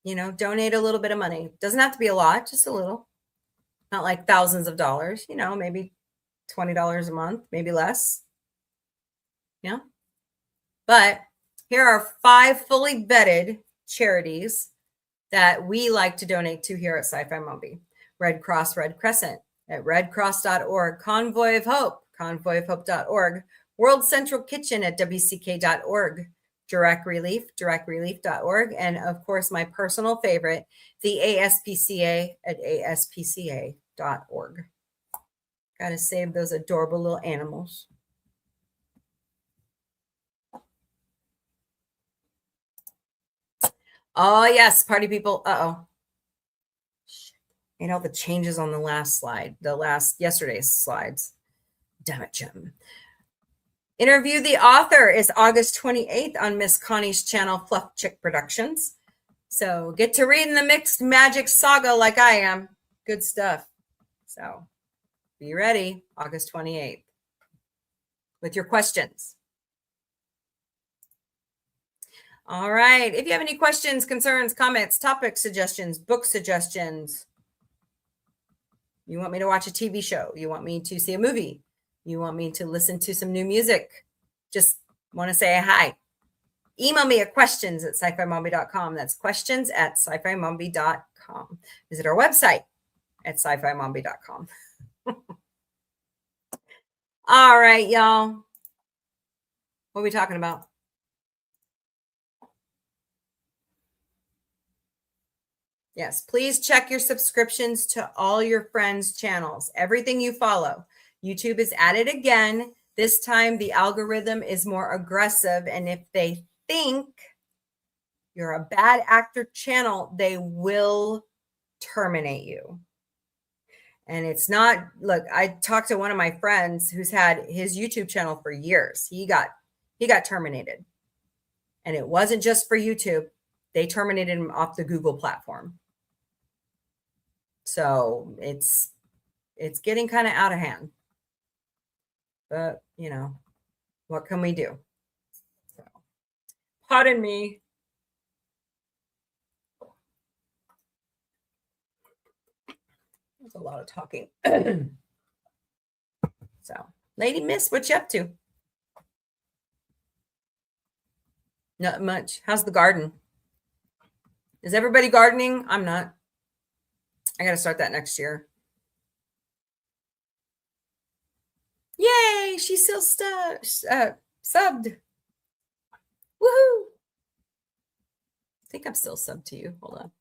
Donate a little bit of money. Doesn't have to be a lot, just a little. Not like thousands of dollars, maybe $20 a month, maybe less. Yeah. But here are 5 fully vetted charities that we like to donate to here at Sci-Fi Mombie. Red Cross, Red Crescent at redcross.org, Convoy of Hope, convoyofhope.org, World Central Kitchen at wck.org, Direct Relief, directrelief.org, and of course, my personal favorite, the ASPCA at aspca.org. Got to save those adorable little animals. Oh, yes, party people. Uh-oh. Made all the changes on the last slide, yesterday's slides. Damn it, Jim. Interview the Author is August 28th on Miss Connie's channel, Fluff Chick Productions. So get to reading the mixed magic saga like I am. Good stuff. So be ready, August 28th, with your questions. All right. If you have any questions, concerns, comments, topic suggestions, book suggestions, you want me to watch a TV show, you want me to see a movie, you want me to listen to some new music, just want to say hi, email me at questions@sci-fi-mombie.com. That's questions@sci-fi-mombie.com. Visit our website at sci-fi-mombie.com. All right, y'all. What are we talking about? Yes, please check your subscriptions to all your friends' channels. Everything you follow. YouTube is at it again. This time the algorithm is more aggressive. And if they think you're a bad actor channel, they will terminate you. And it's not, look, I talked to one of my friends who's had his YouTube channel for years. He got terminated. And it wasn't just for YouTube. They terminated him off the Google platform. So it's getting kind of out of hand. But, you know, what can we do? So, pardon me. There's a lot of talking. So, Lady Miss, what you up to? Not much. How's the garden? Is everybody gardening? I'm not. I got to start that next year. Yay! She's still subbed. Woohoo! I think I'm still subbed to you. Hold on.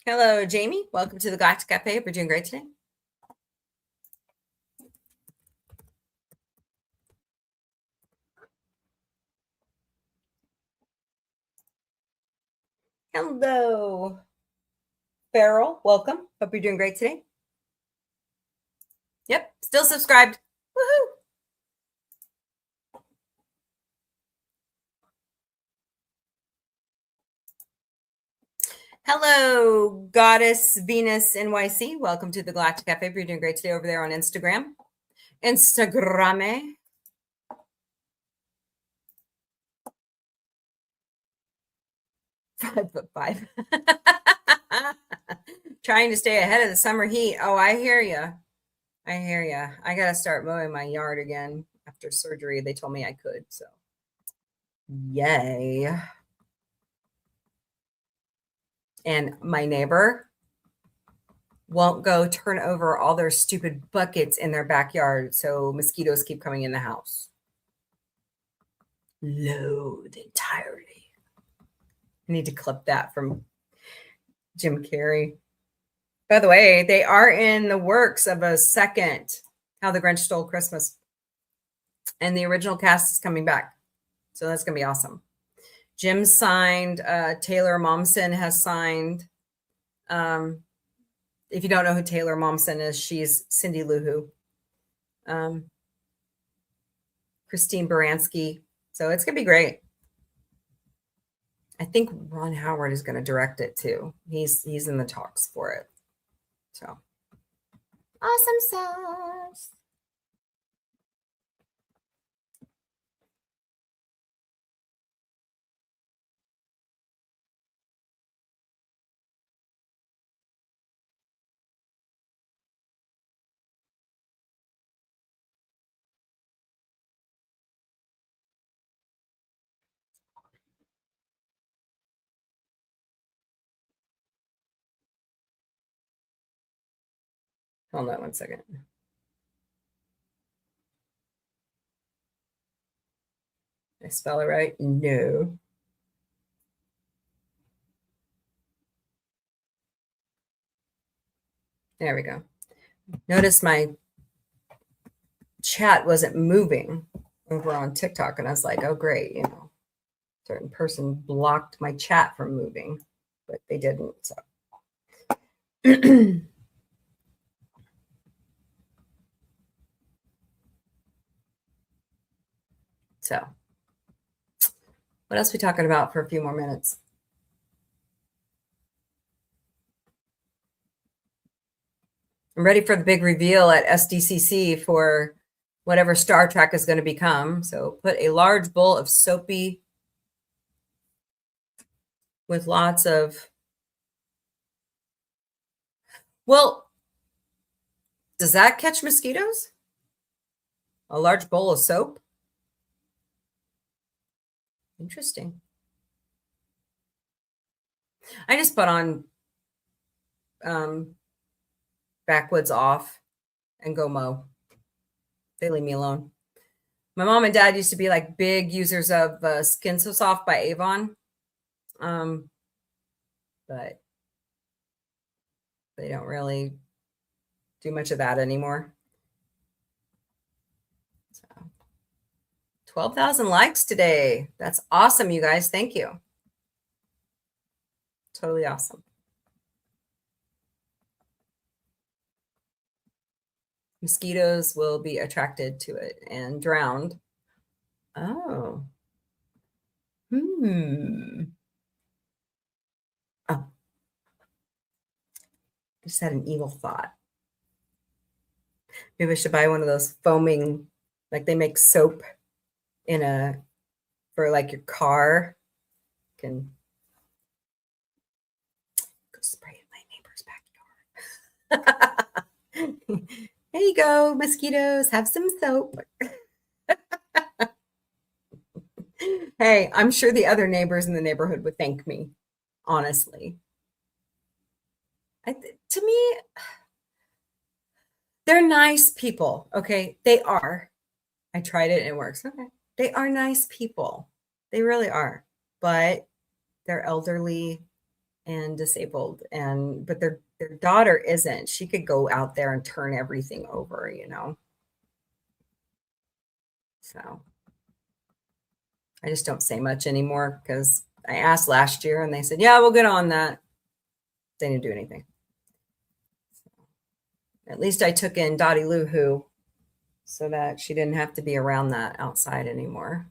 Hello, Jamie. Welcome to the Galactic Café. We're doing great today. Hello, Farrell. Welcome. Hope you're doing great today. Yep, still subscribed. Woohoo! Hello, Goddess Venus NYC. Welcome to the Galactic Cafe. You're doing great today over there on Instagram. Instagram. 5'5". Trying to stay ahead of the summer heat. Oh, I hear you. I hear you. I got to start mowing my yard again after surgery. They told me I could. So, yay. And my neighbor won't go turn over all their stupid buckets in their backyard. So mosquitoes keep coming in the house. Loathe entirely. I need to clip that from Jim Carrey. By the way, they are in the works of a second How the Grinch Stole Christmas. And the original cast is coming back. So that's going to be awesome. Jim signed. Taylor Momsen has signed. If you don't know who Taylor Momsen is, she's Cindy Lou Who. Christine Baranski. So it's going to be great. I think Ron Howard is going to direct it too. He's in the talks for it. So awesome sauce. Hold on one second. Did I spell it right? No. There we go. Notice my chat wasn't moving over on TikTok, and I was like, oh, great, you know. certain person blocked my chat from moving, but they didn't. So. So, what else are we talking about for a few more minutes? I'm ready for the big reveal at SDCC for whatever Star Trek is going to become. So put a large bowl of soapy with lots of, well, does that catch mosquitoes? A large bowl of soap? Interesting. I just put on backwoods off and go mow. They leave me alone. My mom and dad used to be like big users of Skin So Soft by Avon. But they don't really do much of that anymore. So 12,000 likes today. That's awesome, you guys. Thank you. Totally awesome. Mosquitoes will be attracted to it and drowned. Oh. Oh. I just had an evil thought. Maybe I should buy one of those foaming, like they make soap for like your car. Can go spray in my neighbor's backyard. There you go, mosquitoes, have some soap. Hey, I'm sure the other neighbors in the neighborhood would thank me, honestly. To me, they're nice people, okay? They are. I tried it and it works. Okay. They are nice people. They really are. But they're elderly and disabled, but their daughter isn't. She could go out there and turn everything over, you know. So I just don't say much anymore because I asked last year and they said, yeah, we'll get on that. They didn't do anything. So at least I took in Dottie Lou Who so that she didn't have to be around that outside anymore.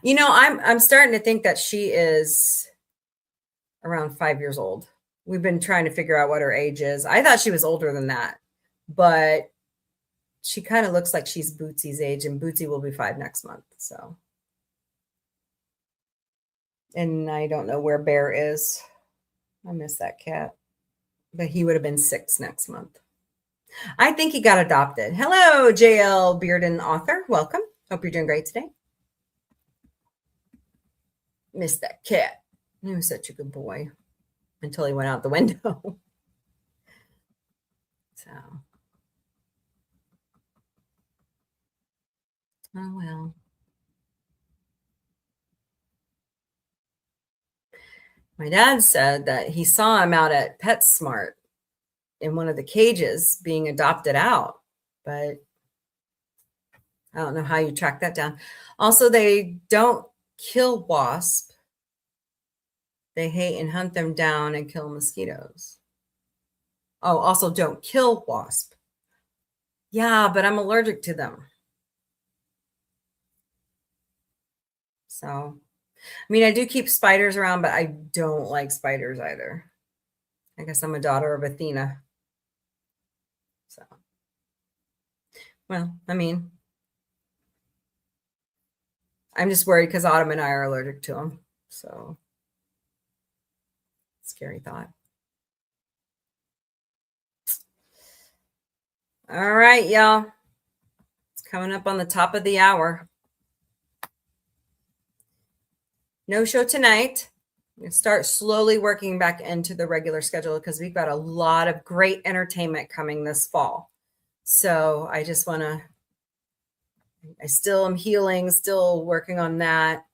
You know, I'm starting to think that she is around 5 years old. We've been trying to figure out what her age is. I thought she was older than that, but she kind of looks like she's Bootsy's age, and Bootsy will be 5 next month. So, and I don't know where Bear is. I miss that cat, but he would have been 6 next month. I think he got adopted. Hello, JL Bearden author. Welcome. Hope you're doing great today. Miss that cat. He was such a good boy until he went out the window. So, oh well. My dad said that he saw him out at PetSmart in one of the cages being adopted out, but I don't know how you track that down. Also, they don't kill wasps. They hate and hunt them down and kill mosquitoes. Oh, also don't kill wasp. Yeah, but I'm allergic to them. So, I mean, I do keep spiders around, but I don't like spiders either. I guess I'm a daughter of Athena. So, well, I mean, I'm just worried because Autumn and I are allergic to them. So, scary thought. All right, y'all. It's coming up on the top of the hour. No show tonight. I'm going to start slowly working back into the regular schedule because we've got a lot of great entertainment coming this fall. So I just want to, I still am healing, still working on that,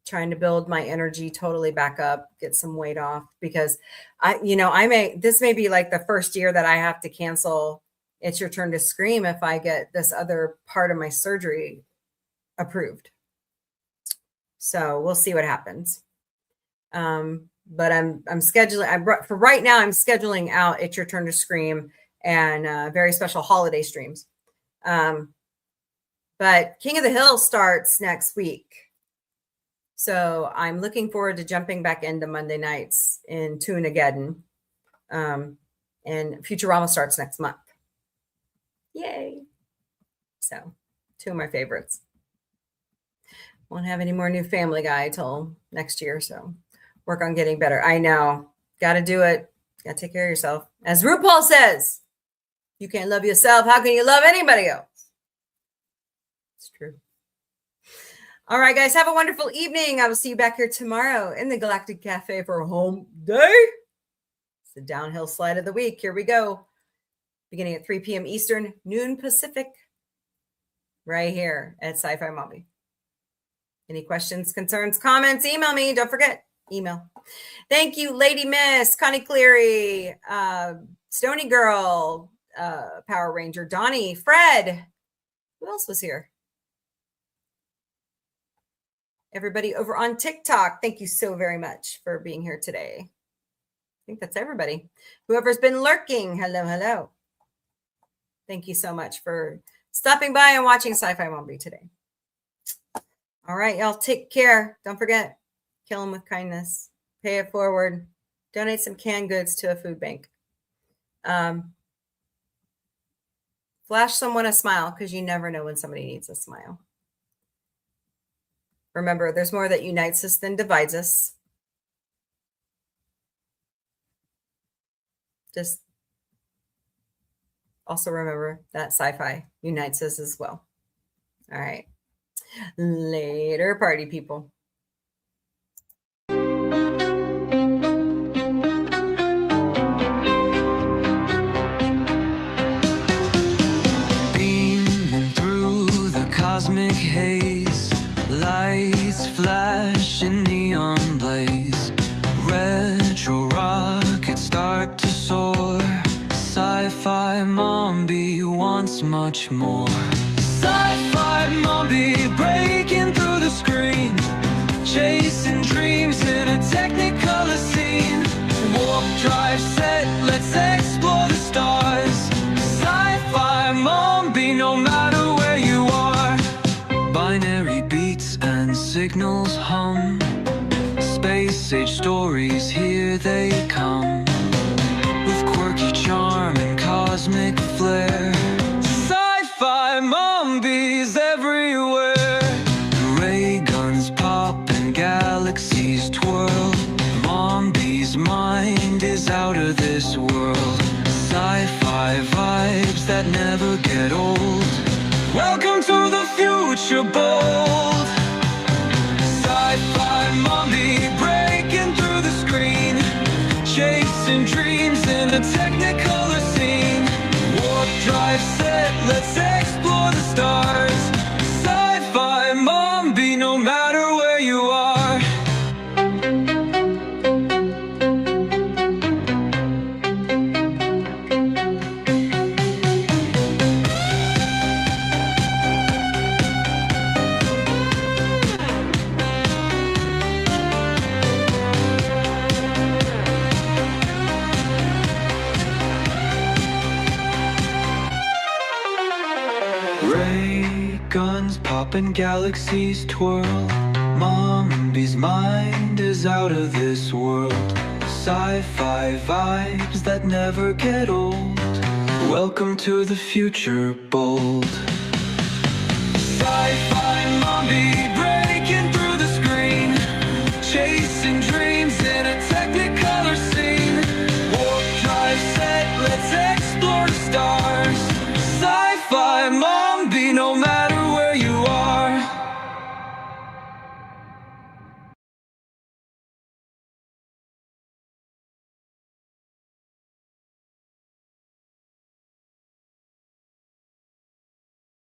trying to build my energy totally back up, get some weight off because this may be like the first year that I have to cancel It's Your Turn to Scream if I get this other part of my surgery approved. So we'll see what happens. But I'm scheduling. For right now, I'm scheduling out It's Your Turn to Scream and very special holiday streams. But King of the Hill starts next week. So I'm looking forward to jumping back into Monday nights in Tune-Ageddon. And Futurama starts next month. Yay. So 2 of my favorites. Won't have any more new Family Guy till next year. So work on getting better. I know. Got to do it. Got to take care of yourself. As RuPaul says, you can't love yourself. How can you love anybody else? It's true. All right, guys, have a wonderful evening. I will see you back here tomorrow in the Galactic Cafe for home day. It's the downhill slide of the week. Here we go. Beginning at 3 p.m. Eastern, noon Pacific, right here at Sci-Fi Mombie. Any questions, concerns, comments, email me. Don't forget, email. Thank you, Lady Miss, Connie Cleary, Stony Girl, Power Ranger, Donnie, Fred. Who else was here? Everybody over on TikTok, thank you so very much for being here today. I think that's everybody. Whoever's been lurking, hello, hello. Thank you so much for stopping by and watching Sci-Fi Mombie today. All right, y'all, take care. Don't forget, kill them with kindness. Pay it forward. Donate some canned goods to a food bank. Flash someone a smile, because you never know when somebody needs a smile. Remember, there's more that unites us than divides us. Just also remember that sci-fi unites us as well. All right. Later, party people.
Beaming through the cosmic haze, lights flash in neon blaze, retro rockets start to soar. Sci-Fi Mombie wants much more. Sci-Fi Mombie breaking through the screen, chasing dreams in a technicolor scene. Warp drive set, let's explore the stars. Sci-Fi Mombie, no matter where you are. Binary beats and signals hum, space age stories, here they come, with quirky charm and cosmic flair. Sci-Fi Mombies everywhere. Ray guns pop and galaxies twirl. Mombie's mind is out of this world. Sci-fi vibes that never get old. Welcome to the future bold. Sci-Fi Mombie breaking through the screen, chasing dreams in a technicolor scene. Warp drive set, let's explore the stars. Sci-Fi Mombie, no matter where you are. Ray guns pop and galaxies twirl. Mombie's mind is out of this world. Sci-fi vibes that never get old. Welcome to the future bold.